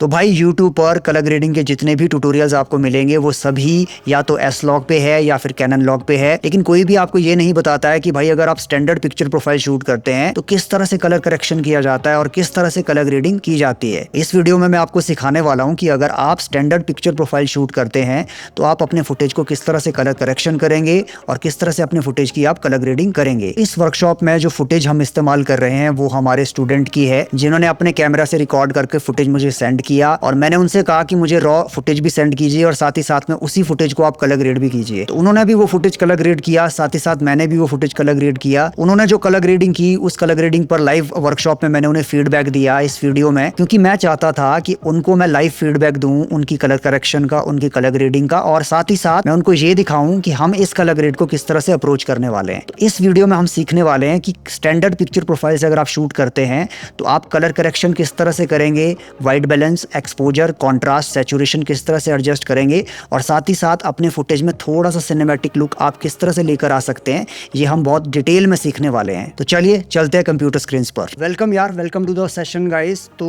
तो भाई YouTube पर कलर ग्रेडिंग के जितने भी ट्यूटोरियल्स आपको मिलेंगे वो सभी या तो एस लॉग पे है या फिर कैनन लॉग पे है, लेकिन कोई भी आपको ये नहीं बताता है कि भाई अगर आप स्टैंडर्ड पिक्चर प्रोफाइल शूट करते हैं तो किस तरह से कलर करेक्शन किया जाता है और किस तरह से कलर ग्रेडिंग की जाती है। इस वीडियो में मैं आपको सिखाने वाला हूँ कि अगर आप स्टैंडर्ड पिक्चर प्रोफाइल शूट करते हैं तो आप अपने फुटेज को किस तरह से कलर करेक्शन करेंगे और किस तरह से अपने फुटेज की आप कलर ग्रेडिंग करेंगे। इस वर्कशॉप में जो फुटेज हम इस्तेमाल कर रहे हैं वो हमारे स्टूडेंट की है जिन्होंने अपने कैमरा से रिकॉर्ड करके फुटेज मुझे सेंड किया और मैंने उनसे कहा कि मुझे रॉ फुटेज भी सेंड कीजिए और साथ ही साथ में उसी फुटेज को आप कलर ग्रेड भी कीजिए। तो उन्होंने भी वो फुटेज कलर ग्रेड किया, साथ ही साथ मैंने भी वो फुटेज कलर ग्रेड किया। उन्होंने जो कलर ग्रेडिंग की उस कलर ग्रेडिंग पर लाइव वर्कशॉप में मैंने उन्हें फीडबैक दिया इस वीडियो में, क्योंकि मैं चाहता था कि उनको मैं लाइव फीडबैक दूं उनकी कलर करेक्शन का, उनकी कलर ग्रेडिंग का, और साथ ही साथ मैं उनको ये दिखाऊं कि हम इस कलर ग्रेड को किस तरह से अप्रोच करने वाले हैं। तो इस वीडियो में हम सीखने वाले हैं कि स्टैंडर्ड पिक्चर प्रोफाइल से अगर आप शूट करते हैं तो आप कलर करेक्शन किस तरह से करेंगे, white balance, exposure, contrast, saturation किस तरह से एडजस्ट करेंगे, और साथ ही साथ अपने फुटेज में थोड़ा सा सिनेमैटिक लुक आप किस तरह से लेकर आ सकते हैं। ये हम बहुत डिटेल में सीखने वाले हैं। तो चलिए चलते हैं कंप्यूटर स्क्रीन पर। वेलकम यार, welcome to the session guys. तो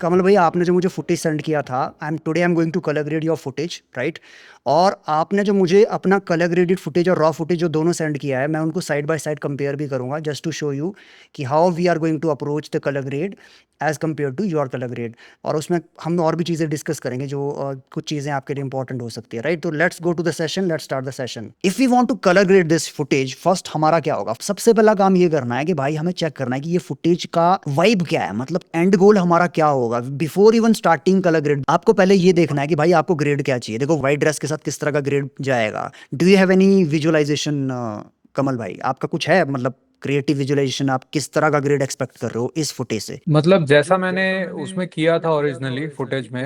कमल भाई, आपने जो मुझे फुटेज सेंड किया था, I am going to colour grade your footage, right? और आपने जो मुझे अपना कलर ग्रेडेड फुटेज और रॉ फुटेज जो दोनों सेंड किया है, मैं उनको साइड बाय साइड कंपेयर भी करूंगा जस्ट टू शो यू कि how we are going to approach the colour grade as compare to your colour grade. और उसमें हम और भी चीज़ें डिस्कस करेंगे जो कुछ चीज़ें आपके लिए इंपॉर्टेंट हो सकती है, राइट? तो let's go to the session, let's start the session. If we want to colour grade this footage, first हमारा क्या होगा? सबसे पहला काम ये करना है कि भाई हमें चेक करना है कि ये फुटेज का वाइब क्या है, मतलब एंड गोल हमारा क्या होगा। Before even starting colour grade आपको पहले ये देखना है कि भाई आपको ग्रेड क्या चाहिए। देखो, व्हाइट ड्रेस के साथ किस तरह का ग्रेड जाएगा। Do you have any visualisation Kamal भाई? आपका कुछ है, मतलब क्रिएटिव विजुअलाइजेशन, आप किस तरह का ग्रेड एक्सपेक्ट कर रहे हो इस फुटेज से? मतलब जैसा मैंने उसमें किया था ओरिजिनली फुटेज में,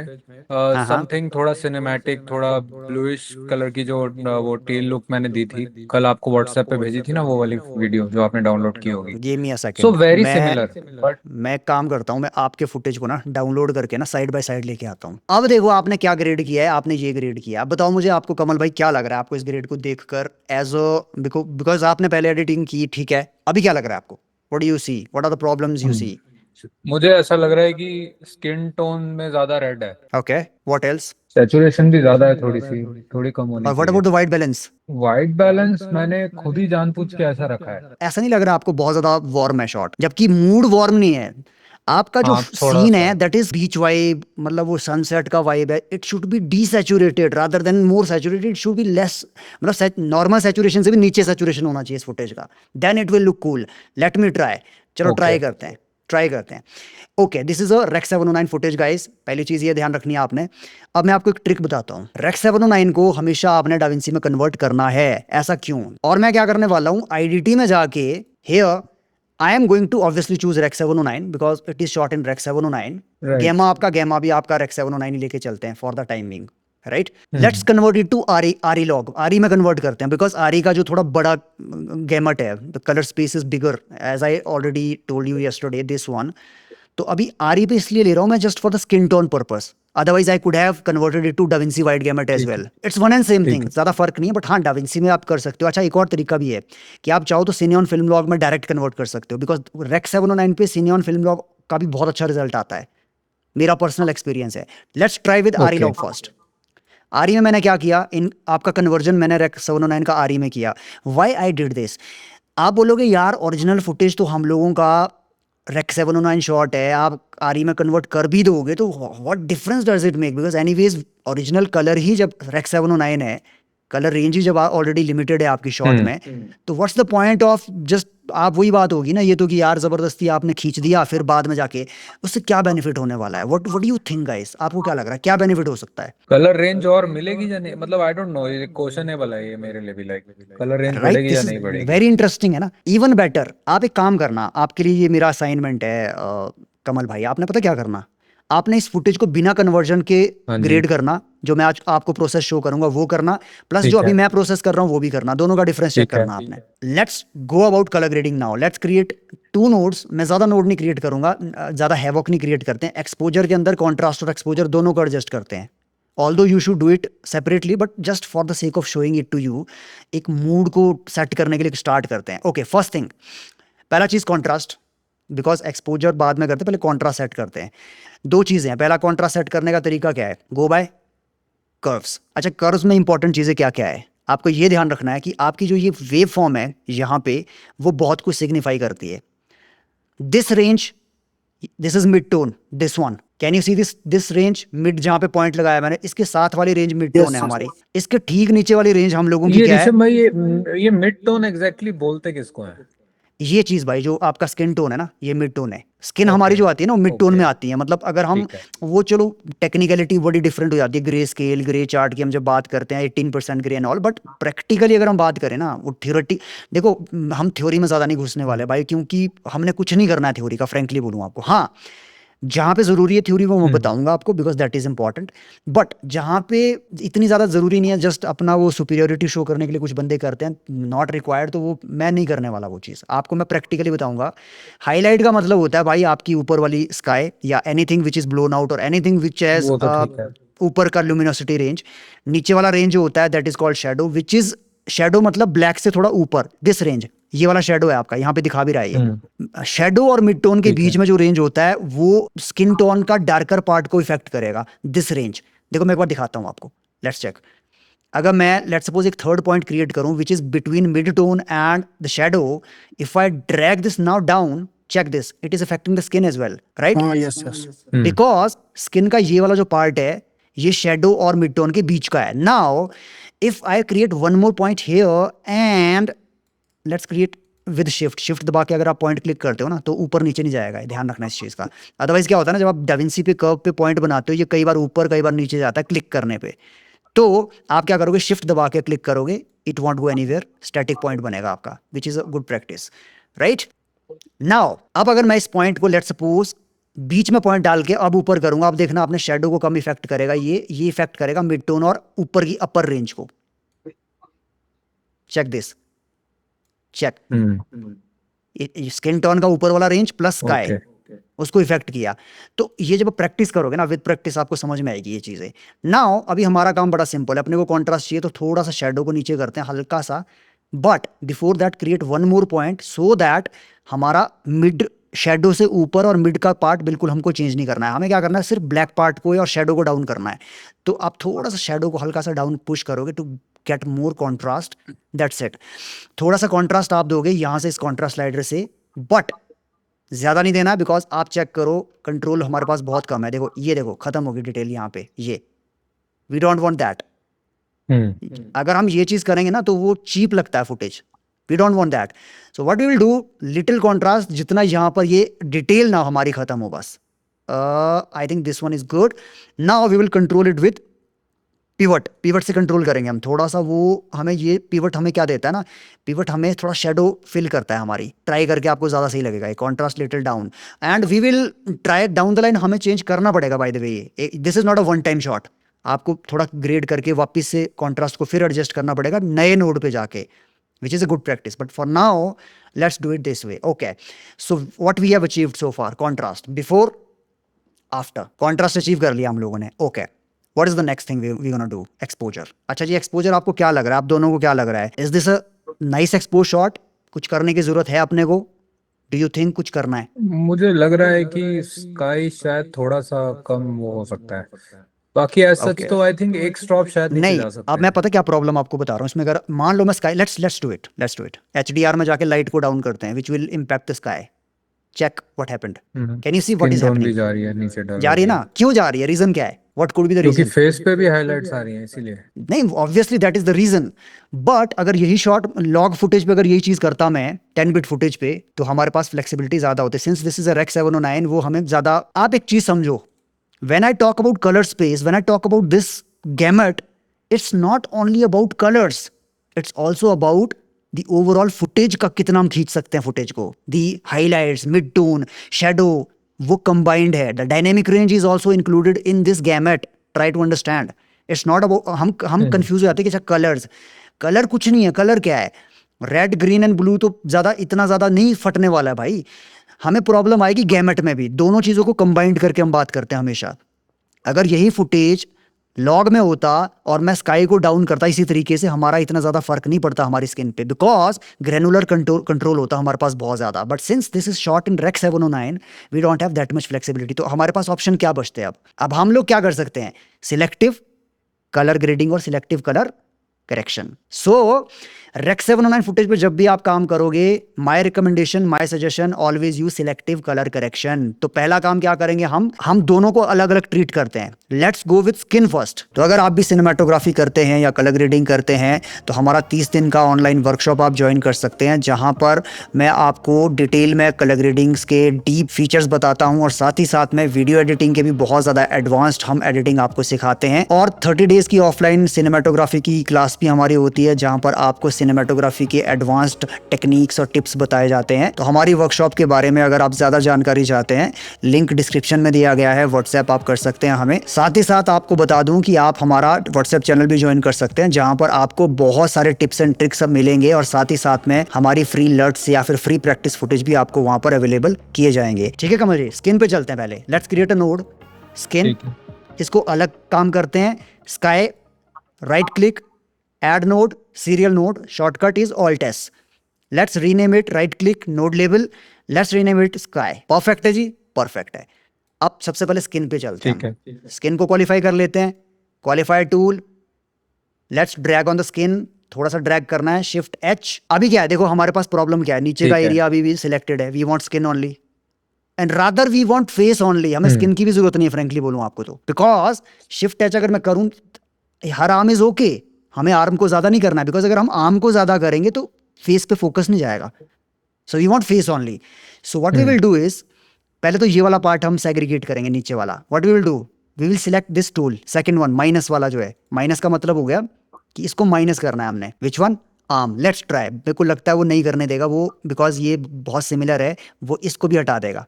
हाँ हाँ। समथिंग थोड़ा सिनेमैटिक, थोड़ा ब्लूइश कलर की जो वो टेल लुक मैंने दी थी कल आपको व्हाट्सएप पे भेजी थी ना, वो वाली वीडियो जो आपने डाउनलोड की होगी। गिव मी अ सो सेकंड। वेरी मैं सिमिलर बट मैं एक काम करता हूँ, मैं आपके फुटेज को ना डाउनलोड करके ना साइड बाय साइड लेके आता हूँ। अब देखो, आपने क्या ग्रेड किया है, आपने ये ग्रेड किया। अब बताओ मुझे, आपको कमल भाई क्या लग रहा है आपको इस ग्रेड को देखकर? एज अ बिकॉज आपने पहले एडिटिंग की, ठीक है, अभी क्या लग रहा है आपको? What do you see, what are the problems you see? मुझे ऐसा लग रहा है कि स्किन टोन में ज्यादा रेड है। Okay, what else? सैचुरेशन भी ज्यादा है, थोड़ी सी, थोड़ी कम होनी और व्हाट चाहिए। About the white balance? White balance मैंने खुद ही जानबूझ के ऐसा रखा है। ऐसा नहीं लग रहा आपको बहुत ज्यादा वार्म है शॉट, जबकि मूड वार्म नहीं है आपका? जो हाँ, थोड़ा सीन सा। है दैट इज बीच वाइब, मतलब वो सनसेट का वाइब है। It should be desaturated rather than more saturated. It should be less, मतलब नॉर्मल सैचुरेशन से भी नीचे सैचुरेशन होना चाहिए इस फुटेज का। Then it will look cool. Let me try. चलो ओके। ट्राई करते हैं, ट्राई करते हैं। Okay, this is a Rec 709 footage guys. पहली चीज ये ध्यान रखनी है आपने। अब मैं आपको एक ट्रिक बताता हूँ। रेक्स 709 को हमेशा आपने डाविंसी में कन्वर्ट करना है। ऐसा क्यों? और मैं क्या करने वाला हूँ, आईडीटी में जाके here I am going to obviously choose Rec's 709 because it is shot in Rec's 709। Right. Gamma आपका, गेमा भी आपका रेक्स 709 ही लेके चलते हैं for the timing, right? Let's hmm. Convert it to ARRI, ARRI log. आरी में कन्वर्ट करते हैं बिकॉज आरी का जो थोड़ा बड़ा गेमट है, the colour space is bigger as I already told you yesterday this one. तो अभी आरी पे इसलिए ले रहा हूं मैं just for the skin tone purpose. Otherwise I could have converted it to DaVinci wide gamut as ठीक है। Well. It's one and same ठीक थिंग, है। ज्यादा फर्क नहीं है, बट हाँ डाविंसी में आप कर सकते हो। अच्छा, एक और तरीका भी है कि आप चाहो तो सिनेऑन फिल्म लॉग में डायरेक्ट कन्वर्ट कर सकते हो, बिकॉज रेक्स 709 पे सिनेऑन फिल्म लॉग का भी बहुत अच्छा रिजल्ट आता है। मेरा पर्सनल एक्सपीरियंस है। लेट्स ट्राई विद आरी ओके। Log first. आरी में मैंने क्या किया, इन आपका कन्वर्जन मैंने रेक्स 709 का आरी में किया। Why I did this? आप बोलोगे यार ओरिजिनल फुटेज तो हम लोगों का रेक 709 शॉट है, आप आरी में कन्वर्ट कर भी दोगे तो what difference does it make? Because anyways original colour ही जब रेक 709 है, कलर रेंज ही जब ऑलरेडी लिमिटेड है आपकी शॉट हम्म। में, तो what's the point of just, आप वही बात होगी ना ये तो कि यार जबरदस्ती आपने खींच दिया फिर बाद में जाके उससे क्या बेनिफिट होने वाला है? What what do you think guys, आपको क्या लग रहा है क्या बेनिफिट हो सकता है? कलर रेंज और मिलेगी या नहीं, मतलब आई डोंट नो, ये क्वेश्चनेबल है ये मेरे लिए भी, लाइक कलर रेंज राइट, बढ़ेगी या दिस इज नहीं बढ़ेगी। वेरी इंटरेस्टिंग है ना। इवन बेटर, आप एक काम करना, आपके लिए ये मेरा असाइनमेंट है कमल भाई। आपने पता क्या करना, आपने इस फुटेज को बिना कन्वर्जन के हाँ जी। ग्रेड करना। जो मैं आज आपको प्रोसेस शो करूंगा वो करना, प्लस जो ठीक अभी है। मैं प्रोसेस कर रहा हूँ वो भी करना। दोनों का डिफरेंस चेक ठीक है। करना आपने। Let's go about colour grading now. Let's create two nodes. मैं ज्यादा नोड नहीं क्रिएट करूंगा, ज्यादा हैवॉक नहीं क्रिएट करते हैं। एक्सपोजर के अंदर कॉन्ट्रास्ट और एक्सपोजर दोनों को एडजस्ट करते हैं। Although you should do it separately, but just for the sake of showing it to you, एक मूड को सेट करने के लिए स्टार्ट करते हैं। ओके, फर्स्ट थिंग, पहला चीज कॉन्ट्रास्ट। बिकॉज एक्सपोजर बाद में करते हैं, पहले कॉन्ट्रास्ट सेट करते हैं। दो चीज़ें हैं, पहला कॉन्ट्रास्ट सेट करने का तरीका क्या है, गो बाय कर्व्स। अच्छा, कर्व्स में इंपॉर्टेंट चीज़ें क्या क्या है, आपको ये ध्यान रखना है कि आपकी जो ये वेव फॉर्म है यहाँ पे, वो बहुत कुछ सिग्निफाई करती है। This range, this is mid tone, this one, can you see this range, mid जहाँ पे पॉइंट लगाया मैंने, इसके साथ वाली रेंज मिड टोन है हमारी। इसके ठीक नीचे वाली रेंज हम लोगों की ये क्या है, ऋषभ भाई, ये मिड टोन एग्जैक्टली बोलते किसको है? ये चीज भाई जो आपका स्किन टोन है ना, ये मिड टोन है। स्किन हमारी ओके जो आती है ना, वो मिड टोन ओके, में आती है। मतलब अगर हम ठीक है। वो, चलो टेक्निकलिटी बड़ी डिफरेंट हो जाती है, ग्रे स्केल, ग्रे चार्ट की हम जब बात करते हैं 18% grey and all, but practically अगर हम बात करें ना, वो थ्योरेटिक, देखो हम थ्योरी में ज़्यादा नहीं घुसने वाले भाई, क्योंकि हमने कुछ नहीं करना है थ्योरी का, फ्रेंकली बोलूँ आपको। हाँ, जहाँ पे ज़रूरी है थ्योरी वो मैं बताऊंगा आपको, because that is important. But जहाँ पे इतनी ज़्यादा ज़रूरी नहीं है, जस्ट अपना वो सुपीरियोरिटी शो करने के लिए कुछ बंदे करते हैं, नॉट रिक्वायर्ड, तो वो मैं नहीं करने वाला वो चीज़। आपको मैं प्रैक्टिकली बताऊंगा। हाईलाइट का मतलब होता है भाई आपकी ऊपर वाली स्काई, या anything which is blown out, और एनीथिंग विच हैज़ वो तो ठीक है। ऊपर का लुमिनोसिटी रेंज। नीचे वाला रेंज जो होता है that is called shadow, which is, shadow मतलब ब्लैक से थोड़ा ऊपर, दिस रेंज, ये वाला शेडो है आपका, यहाँ पे दिखा भी रहा है ये। शेडो और मिड टोन के ठीक बीच है। में जो रेंज होता है, वो स्किन टोन का डार्कर पार्ट को इफेक्ट करेगा, दिस रेंज। देखो मैं एक बार दिखाता हूँ आपको, लेट्स चेक। अगर मैं लेट्स सपोज एक थर्ड पॉइंट क्रिएट करूं which is between mid tone and the shadow, if I drag this now down, check this, it is affecting the skin as well, right? हाँ, yes yes. Because skin का ये वाला जो part है, ये shadow और mid tone के बीच का है। Now if I create one more point here and let's create with shift, shift दबा के अगर आप पॉइंट क्लिक करते हो ना, तो ऊपर नीचे नहीं जाएगा, ध्यान रखना इस चीज़ का। अदरवाइज क्या होता है ना, जब आप डाविंसी पे कर्व पे पॉइंट बनाते हो, ये कई बार ऊपर कई बार नीचे जाता है क्लिक करने पे। तो आप क्या करोगे, शिफ्ट दबा के क्लिक करोगे, it won't go anywhere, static point बनेगा आपका, विच is a good practice, right? Now अब अगर मैं इस पॉइंट को लेट्स सपोज बीच में पॉइंट डाल के अब ऊपर करूंगा, अब देखना आपने शेडो को कम इफेक्ट करेगा, ये इफेक्ट करेगा मिड टोन और ऊपर की अपर रेंज को। Check this, check, skin tone का ऊपर वाला रेंज प्लस स्काई, ओके उसको इफेक्ट किया। तो ये जब प्रैक्टिस करोगे ना, विद प्रैक्टिस आपको समझ में आएगी ये चीजें। नाउ अभी हमारा काम बड़ा सिंपल है, अपने को कॉन्ट्रास्ट चाहिए, तो थोड़ा सा शेडो को नीचे करते हैं हल्का सा, but before that create one more point so that हमारा मिड शेडो से ऊपर और मिड का पार्ट बिल्कुल हमको चेंज नहीं करना है। हमें क्या करना है, सिर्फ ब्लैक पार्ट को और शेडो को डाउन करना है। तो आप थोड़ा सा शेडो को हल्का सा डाउन पुश करोगे to get more contrast, that's it. थोड़ा सा कॉन्ट्रास्ट आप दोगे यहाँ से इस कॉन्ट्रास्ट स्लाइडर से, बट ज्यादा नहीं देना, बिकॉज आप चेक करो कंट्रोल हमारे पास बहुत कम है। देखो ये देखो खत्म होगी डिटेल यहाँ पे, ये वी डोंट वांट दैट। अगर हम ये चीज करेंगे ना तो वो चीप लगता है footage, we don't want that. So what we will do, little contrast, जितना यहाँ पर ये डिटेल ना हमारी खत्म हो बस। I think this one is good. Now we will control it with pivot, pivot से कंट्रोल करेंगे हम थोड़ा सा। वो हमें ये पिवट हमें क्या देता है ना, पिवट हमें थोड़ा शेडो फिल करता है हमारी, ट्राई करके आपको ज़्यादा सही लगेगा। Contrast little down and we will try down the line, हमें चेंज करना पड़ेगा बाय द वे, ये this is not a one time shot, आपको थोड़ा ग्रेड करके वापस से कॉन्ट्रास्ट को फिर एडजस्ट करना पड़ेगा नए नोड पे जाके, which is a good practice. But for now let's do it this way. Okay, so what we have achieved so far, contrast before after, contrast achieve कर लिया हम लोगों ने। Okay, what is the next thing we gonna do, exposure. अच्छा जी, exposure आपको क्या लग रहा है, आप दोनों को क्या लग रहा है, is this a nice expose shot, कुछ करने की जरूरत है अपने को, डू यू थिंक कुछ करना है? मुझे लग रहा है कि स्काई शायद थोड़ा सा कम वो हो सकता है, बाकी एज सच ओके, तो आई थिंक एक स्टॉप शायद नीचे नहीं जा अब सकते मैं हैं। पता क्या प्रॉब्लम आपको बता रहा हूँ इसमें, अगर मान लो मैं sky, let's do it HDR में जाके लाइट को डाउन करते हैं, which will impact the sky. Check what happened, can you see what skin is tone भी हैपनिंग? जा रही है नीचे, डल जा हो रही है रही है, ना, क्यों जा रही है, रीजन क्या है, व्हाट कुड बी द क्योंकि रीजन? फेस पे भी हाइलाइट्स आ रही हैं इसीलिए। नहीं, obviously that is the reason. But अगर यही शॉट लॉग फुटेज पे अगर यही चीज करता मैं 10 बिट फुटेज पे, तो हमारे पास फ्लेक्सिबिलिटी ज्यादा होती है। Since this is a Rec 709, वो हमें ज्यादा, आप एक चीज समझो, when I talk about colour space, when I talk about this gamut, it's not only about colours, it's also about the overall footage का कितना हम खींच सकते हैं फुटेज को, the highlights, mid tone, shadow, वो कंबाइंड है। The dynamic range is also included in this gamut, try to understand. It's not about, हम कंफ्यूज हो जाते हैं कि अच्छा कलर्स, कलर कुछ नहीं है, कलर क्या है, रेड ग्रीन एंड ब्लू तो ज्यादा इतना ज्यादा नहीं फटने वाला है भाई। हमें प्रॉब्लम आएगी गैमेट में भी, दोनों चीजों को कंबाइंड करके हम बात करते हैं हमेशा। अगर यही फुटेज लॉग में होता और मैं स्काई को डाउन करता इसी तरीके से, हमारा इतना ज्यादा फर्क नहीं पड़ता हमारी स्किन पे, बिकॉज ग्रेनुलर कंट्रोल होता हमारे पास बहुत ज्यादा। But since this is shot in Rec 709, we don't have that much flexibility. तो हमारे पास ऑप्शन क्या बचते हैं अब हम लोग क्या कर सकते हैं, सिलेक्टिव कलर ग्रेडिंग और सिलेक्टिव कलर करेक्शन। सो रेक 709 फुटेज पे जब भी आप काम करोगे, my recommendation, my suggestion, always use selective colour correction. तो पहला काम क्या करेंगे, हम दोनों को अलग अलग ट्रीट करते हैं। Let's go with skin first. तो अगर आप भी सिनेमाटोग्राफी करते हैं या कलर ग्रेडिंग करते हैं तो हमारा 30 दिन का ऑनलाइन वर्कशॉप आप ज्वाइन कर सकते हैं, जहां पर मैं आपको डिटेल में कलर ग्रेडिंग्स के डीप फीचर्स बताता हूं और साथ ही साथ में वीडियो एडिटिंग के भी बहुत ज़्यादा एडवांस्ड हम एडिटिंग आपको सिखाते हैं। और 30 डेज की ऑफलाइन सिनेमाटोग्राफी की क्लास भी हमारी होती है, जहां पर आपको सिनेमाटोग्राफी के एडवांस्ड टेक्निक्स और टिप्स बताए जाते हैं। तो हमारी वर्कशॉप के बारे में अगर आप ज़्यादा जानकारी चाहते हैं, लिंक डिस्क्रिप्शन में दिया गया है, व्हाट्सएप आप कर सकते हैं हमें। साथ ही साथ आपको बता दूं कि आप हमारा व्हाट्सएप चैनल भी ज्वाइन कर सकते हैं, जहां पर आपको बहुत सारे टिप्स एंड ट्रिक्स सब मिलेंगे और साथ ही साथ में हमारी फ्री लर्ट्स या फिर फ्री प्रैक्टिस फुटेज भी आपको वहां पर अवेलेबल किए जाएंगे। ठीक है कमल जी, स्किन पे चलते हैं पहले। Let's create a node skin. ठीक है। इसको अलग काम करते हैं, sky, right click, add node, serial node, shortcut is Alt S. Let's rename it, right click, node label, let's rename it sky. Perfect है जी, परफेक्ट है। अब सबसे पहले स्किन पे चलते ठीक हैं, है। स्किन को क्वालिफाई कर लेते हैं। Qualify tool, let's drag on the skin, थोड़ा सा ड्रैग करना है, शिफ्ट एच। अभी क्या है देखो, हमारे पास प्रॉब्लम क्या है, नीचे का ठीक है। एरिया अभी भी सिलेक्टेड है, we want skin only and rather we want face only. हमें हम्म। स्किन की भी जरूरत नहीं है फ्रेंकली बोलूं आपको तो, बिकॉज शिफ्ट एच अगर मैं करूं, हर आर्म इज ओके, हमें आर्म को ज्यादा नहीं करना है, बिकॉज अगर हम आर्म को ज्यादा करेंगे तो फेस पे फोकस नहीं जाएगा। So we want face only. So what we hmm. Will do is, पहले तो ये वाला पार्ट हम सेग्रीगेट करेंगे, नीचे वाला। What we will do, we will select this tool, second one, minus वाला जो है। माइनस का मतलब हो गया कि इसको माइनस करना है हमने। Which one, arm. Let's try. मेरे को लगता है वो नहीं करने देगा वो, बिकॉज ये बहुत सिमिलर है, वो इसको भी हटा देगा।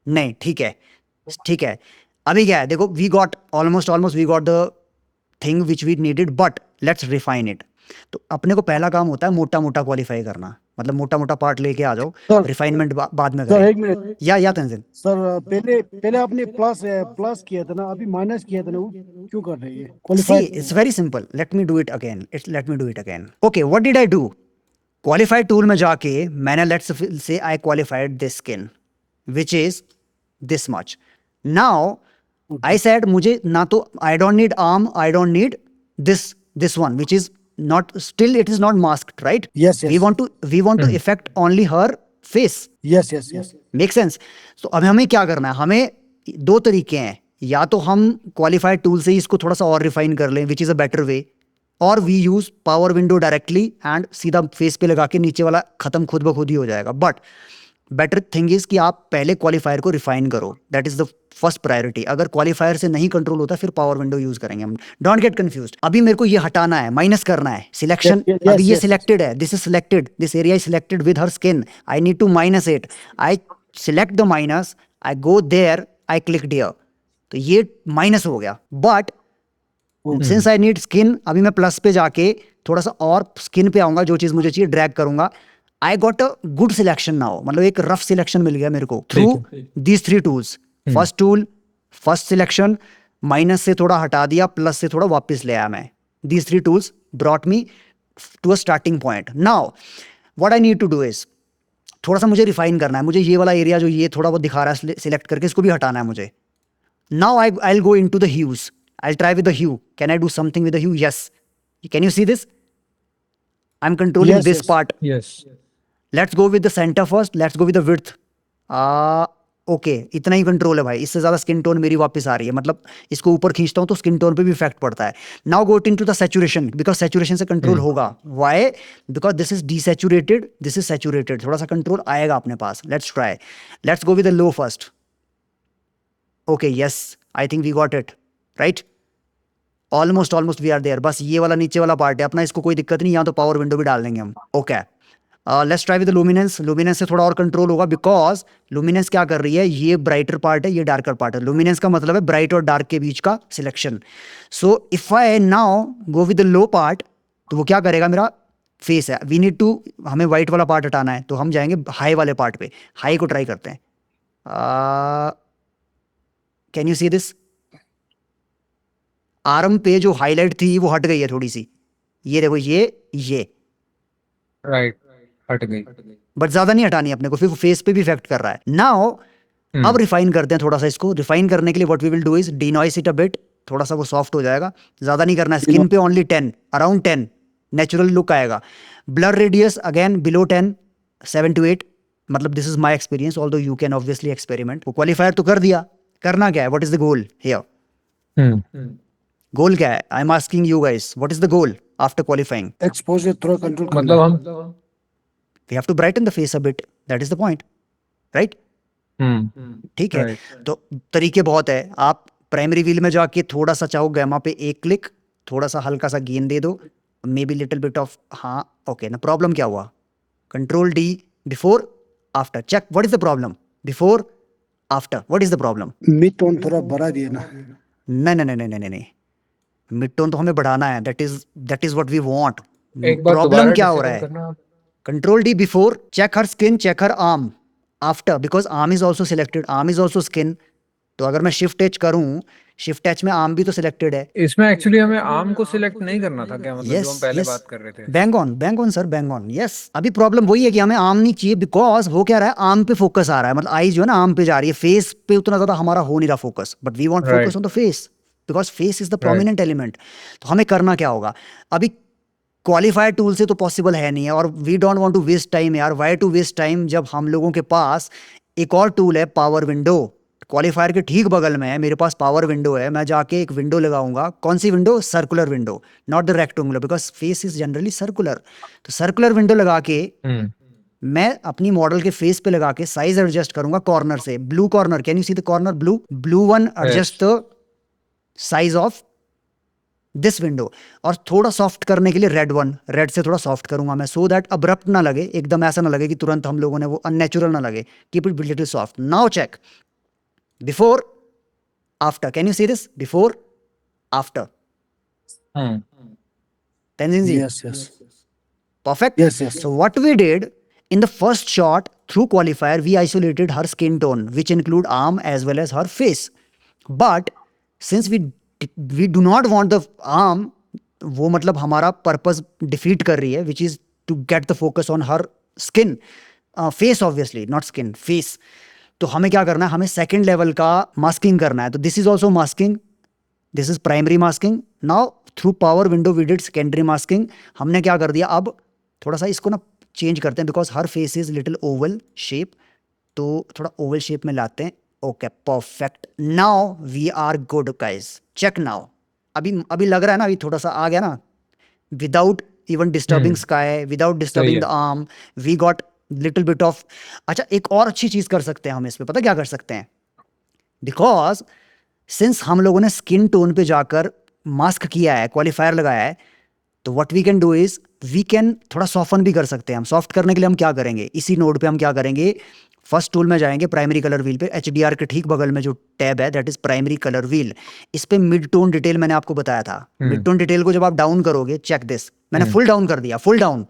नहीं, ठीक है, ठीक है। अभी क्या है देखो, we got almost almost we got the thing which we needed, but let's refine it. तो अपने को पहला काम होता है मोटा मोटा क्वालिफाई करना, मतलब मोटा मोटा पार्ट लेके आ जाओ, सर रिफाइनमेंट बाद में सर करें। एक मिनट या तंजिल, सर, पहले पहले आपने प्लस प्लस किया था ना, अभी माइनस किया था ना, वो क्यों कर रहे हैं see qualify? it's very simple, let me do it again, let me do it again। okay, what did I do, qualify tool में जाके मैंने let's say I qualified this skin which is this much. Now I said मुझे ना तो I don't need arm, I don't need this one which is not, still it is not masked, right? Yes we yes want to hmm. Effect only her face. Yes yes yes make sense? तो अब हमें क्या करना है, हमें दो तरीके हैं, या तो हम क्वालिफाइड टूल से ही इसको थोड़ा सा और रिफाइन कर लें विच इज अ बेटर वे, और we use power window directly and सीधा फेस पे लगा के नीचे वाला खत्म खुद ब खुद ही हो जाएगा। बट बेटर थिंग इज कि आप पहले क्वालिफायर को रिफाइन करो, that is the first priority. अगर क्वालिफायर से नहीं कंट्रोल होता फिर पावर विंडो यूज करेंगे हम। Don't get confused. अभी मेरे को ये हटाना है, माइनस करना है, सिलेक्शन अभी यस ये यस सिलेक्टेड है, this is selected, this area is selected with her skin, I need to minus it. I select the minus, I go there, I click there, तो ये माइनस हो गया। But hmm. Since I need skin, अभी मैं plus पे जाके थोड़ा सा और स्किन पे आऊंगा, जो चीज मुझे चाहिए ड्रैग करूंगा। I got a good selection now, मतलब एक रफ सिलेक्शन मिल गया मेरे को थ्रू ठीक है। These three tools. Hmm. First tool, first selection, minus से थोड़ा हटा दिया, प्लस से थोड़ा वापस ले आया मैं। These three tools brought me to a starting point. Now what I need to do is, थोड़ा सा मुझे रिफाइन करना है, मुझे ये वाला एरिया जो ये थोड़ा बहुत दिखा रहा है सिलेक्ट करके, इसको भी हटाना है मुझे। Now I'll go into the hues. I'll try with the hue. Can I do something with the hue? Yes. Can you see this? I'm controlling yes this yes part. Yes. Let's go with the center first. Let's go with the width. Okay, इतना ही control है भाई, इससे ज्यादा skin tone मेरी वापस आ रही है, मतलब इसको ऊपर खींचता हूं तो स्किन टोन पे भी इफेक्ट पड़ता है। Now go into the saturation, because saturation से कंट्रोल हम्म। होगा। Why? Because this is desaturated, this is saturated, थोड़ा सा कंट्रोल आएगा अपने पास। Let's try, let's go with the low first. Okay, yes, I think we got it, right? Almost almost we are there. बस ये वाला नीचे वाला पार्ट है अपना, इसको कोई दिक्कत नहीं, यहाँ तो पावर विंडो भी डाल देंगे हम। Okay, let's try with luminous. Luminous से थोड़ा और कंट्रोल होगा, बिकॉज लुमिनेंस क्या कर रही है, ये ब्राइटर पार्ट है, ये डार्कर पार्ट है। लुमिनेंस का मतलब है ब्राइट और डार्क के बीच का selection. So if I now go with the low part, तो वो क्या करेगा, मेरा फेस है, वी नीड टू, हमें व्हाइट वाला पार्ट हटाना है, तो हम जाएंगे हाई वाले पार्ट पे। हाई को ट्राई करते हैं। Can you see this? Arm पे जो हाईलाइट थी वो हट गई है थोड़ी सी, ये देखो ये राइट, हट गई। बट ज्यादा नहीं हटानी है अपने को, फिर फेस पे भी इफेक्ट कर रहा है। नाउ अब रिफाइन करते हैं थोड़ा सा इसको। रिफाइन करने के लिए what we will do is denoise it a bit, थोड़ा सा वो सॉफ्ट हो जाएगा, ज्यादा नहीं करना है। स्किन पे ओनली 10, अराउंड 10 नेचुरल लुक आएगा। Blur radius again below 10, 7 to 8, मतलब this is my experience, although you can obviously experiment. वो क्वालिफायर तो कर दिया, करना क्या है, what is the goal here? Goal क्या है? I am asking you guys, what is the goal after qualifying? Exposure थोड़ा कंट्रोल करना मतलब है। हम we have to brighten the face a bit, that is the point, right? ठीक है, right, तो तरीके बहुत है। आप प्राइमरी व्हील में जाके थोड़ा सा चाहो गैमा पे एक क्लिक, थोड़ा सा हल्का सा गेन दे दो, maybe little bit off, हाँ ओके ना। प्रॉब्लम क्या हुआ? Control D, before after, check what is the problem, before after what is the problem? Mid tone थोड़ा बढ़ा दिया ना। नहीं नहीं नहीं नहीं नहीं नहीं, मिड टोन तो हमें बढ़ाना है, that is what we want. एक बार प्रॉब्लम दोबारा क्या हो रहा डिसेबल है? करना। Control D before, check her skin, check her arm, after, because arm is also selected, arm is also skin. तो अगर मैं शिफ्ट एच करूं, शिफ्ट एच में आर्म भी तो सिलेक्टेड है। इसमें एक्चुअली हमें आर्म को सिलेक्ट नहीं करना था क्या, मतलब जो हम यस पहले यस, बात कर रहे थे? Bang on sir, bang on, yes. अभी प्रॉब्लम वही है कि हमें आर्म नहीं चाहिए, बिकॉज वो क्या रहा है, आर्म पे फोकस आ रहा है, मतलब आई जो है ना आर्म पे जा रही है, फेस पे उतना ज्यादा हमारा हो नहीं रहा focus, but we want focus right, on the face, because face is the right, prominent element. तो हमें करना क्या होगा अभी? क्वालिफायर टूल से तो पॉसिबल है नहीं है, और we don't want to waste time यार। वाई टू वेस्ट टाइम जब हम लोगों के पास एक और टूल है, पावर विंडो। क्वालिफायर के ठीक बगल में है मेरे पास पावर विंडो है, मैं जाके एक विंडो लगाऊंगा। कौन सी window? Circular window, not the rectangular, because face is generally circular. तो सर्कुलर विंडो लगा के मैं अपनी मॉडल के फेस पे लगा के साइज एडजस्ट करूंगा कॉर्नर से। Blue corner, can you see the corner? Blue one, adjust the size of this window. और थोड़ा सॉफ्ट करने के लिए रेड वन, रेड से थोड़ा सॉफ्ट करूंगा मैं, सो दैट अब्रप्ट ना लगे, एकदम ऐसा ना लगे कि तुरंत हम लोगों ने वो, अननेचुरल ना लगे। Keep it little soft. Now check before after, can you see this? Before after, Tanzeen ji, yes yes perfect. Yes yes So what we did in the first shot through qualifier, we isolated her skin tone, which include arm as well as her face. But since we do not want the arm, वो मतलब हमारा purpose defeat कर रही है, which is to get the focus on her skin, face obviously, not skin, face. तो हमें क्या करना है? हमें सेकेंड लेवल का मास्किंग करना है। तो this is also masking, this is primary masking. Now through power window we did secondary masking. हमने क्या कर दिया, अब थोड़ा सा इसको ना चेंज करते हैं, because her face is little oval shape, तो थोड़ा ओवल शेप में लाते हैं। Okay perfect, now we are good guys, check now. अभी अभी लग रहा है ना, अभी थोड़ा सा आ गया ना, without even disturbing sky, without disturbing the arm, we got little bit off. अच्छा, एक और अच्छी चीज कर सकते हैं हम इसमें, पता क्या कर सकते हैं? बिकॉज सिंस हम लोगों ने स्किन टोन पे जाकर मास्क किया है, क्वालिफायर लगाया है, तो what we can do is we can थोड़ा सॉफ्टन भी कर सकते हैं। हम सॉफ्ट करने के लिए हम क्या करेंगे, इसी नोड पे हम क्या करेंगे, फर्स्ट टूल में जाएंगे, प्राइमरी कलर व्हील पे, HDR के ठीक बगल में जो टैब है that is primary colour wheel. इस पे मिड टोन डिटेल मैंने आपको बताया था। मिड टोन डिटेल को जब आप डाउन करोगे, चेक दिस, मैंने फुल डाउन कर दिया, full down,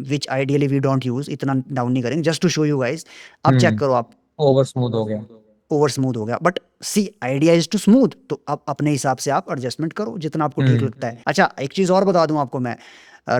which ideally we don't use, इतना डाउन नहीं करेंगे, just to show you guys. अब चेक करो आप, ओवर स्मूथ हो गया। ओवर स्मूथ हो गया, but see idea is to smooth. तो अब अपने हिसाब से आप एडजस्टमेंट करो जितना आपको ठीक लगता है। अच्छा, एक चीज और बता दूं आपको मैं,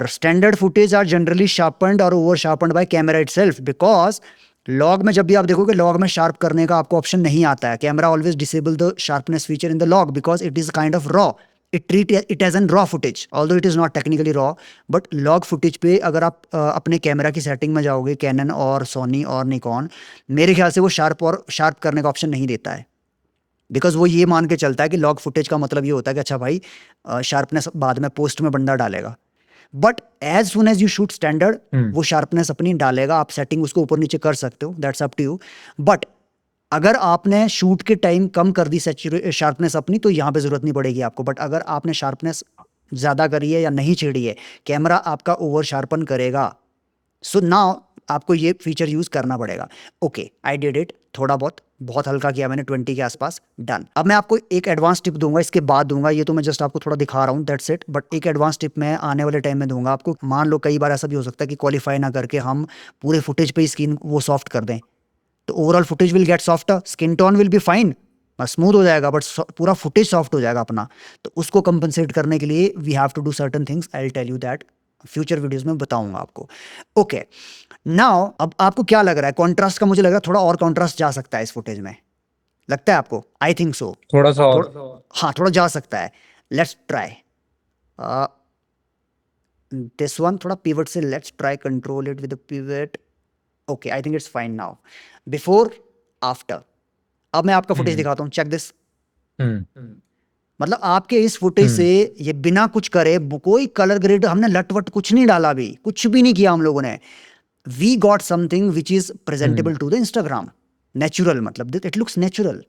standard footage are generally sharpened और over sharpened by camera itself, because log में जब भी आप देखोगे, लॉग में शार्प करने का आपको ऑप्शन नहीं आता है। Camera always disable the sharpness feature in the log because it is kind of raw, it treat it as an raw footage, although it is not technically raw, but log footage पे अगर आप अपने camera की setting में जाओगे, cannon और सोनी और Nikon, मेरे ख्याल से वो शार्प करने का ऑप्शन नहीं देता है, बिकॉज वो ये मान के चलता है कि लॉग फुटेज का मतलब ये होता है कि अच्छा भाई शार्पनेस बाद में पोस्ट में बंदा डालेगा। But as soon as you shoot standard, वो शार्पनेस अपनी डालेगा। आप सेटिंग उसको ऊपर नीचे कर सकते हो, that's up to you. But अगर आपने शूट के टाइम कम कर दी शार्पनेस अपनी, तो यहाँ पे जरूरत नहीं पड़ेगी आपको। बट अगर आपने शार्पनेस ज्यादा करी है या नहीं छेड़ी है, कैमरा आपका ओवर शार्पन करेगा। सो नाउ आपको ये फीचर यूज करना पड़ेगा। ओके, आई डिड इट, थोड़ा बहुत हल्का किया मैंने, 20 के आसपास, डन। अब मैं आपको एक एडवांस टिप दूंगा, इसके बाद दूंगा, ये तो मैं जस्ट आपको थोड़ा दिखा रहा हूँ, दैट्स इट। बट एक एडवांस टिप मैं आने वाले टाइम में दूंगा आपको। मान लो कई बार ऐसा भी हो सकता है कि क्वालिफाई ना करके हम पूरे फुटेज पे स्किन वो सॉफ्ट कर दें, तो overall footage will get softer, skin tone will be fine, smooth हो जाएगा बट पूरा फुटेज सॉफ्ट हो जाएगा अपना। तो उसको कंपनसेट करने के लिए we have to do certain things, I will tell you that future videos में बताऊंगा आपको। ओके, नाउ अब आपको क्या लग रहा है कॉन्ट्रास्ट का? मुझे लग रहा है थोड़ा और कॉन्ट्रास्ट जा सकता है इस फुटेज में, लगता है आपको? I think so. थोड़ा सा और। हाँ थोड़ा जा सकता है, लेट्स ट्राई दिस वन। थोड़ा पिवट से let's try control it with pivot. Okay I think it's fine now. Before after, अब मैं आपका फुटेज हम्म दिखाता हूँ, चेक दिस। हम्म मतलब आपके इस फुटेज से ये बिना कुछ करे, कोई कलर ग्रेड हमने लटवट कुछ नहीं डाला, अभी कुछ भी नहीं किया हम लोगों ने। We got something which is presentable to the Instagram, natural, मतलब it looks natural.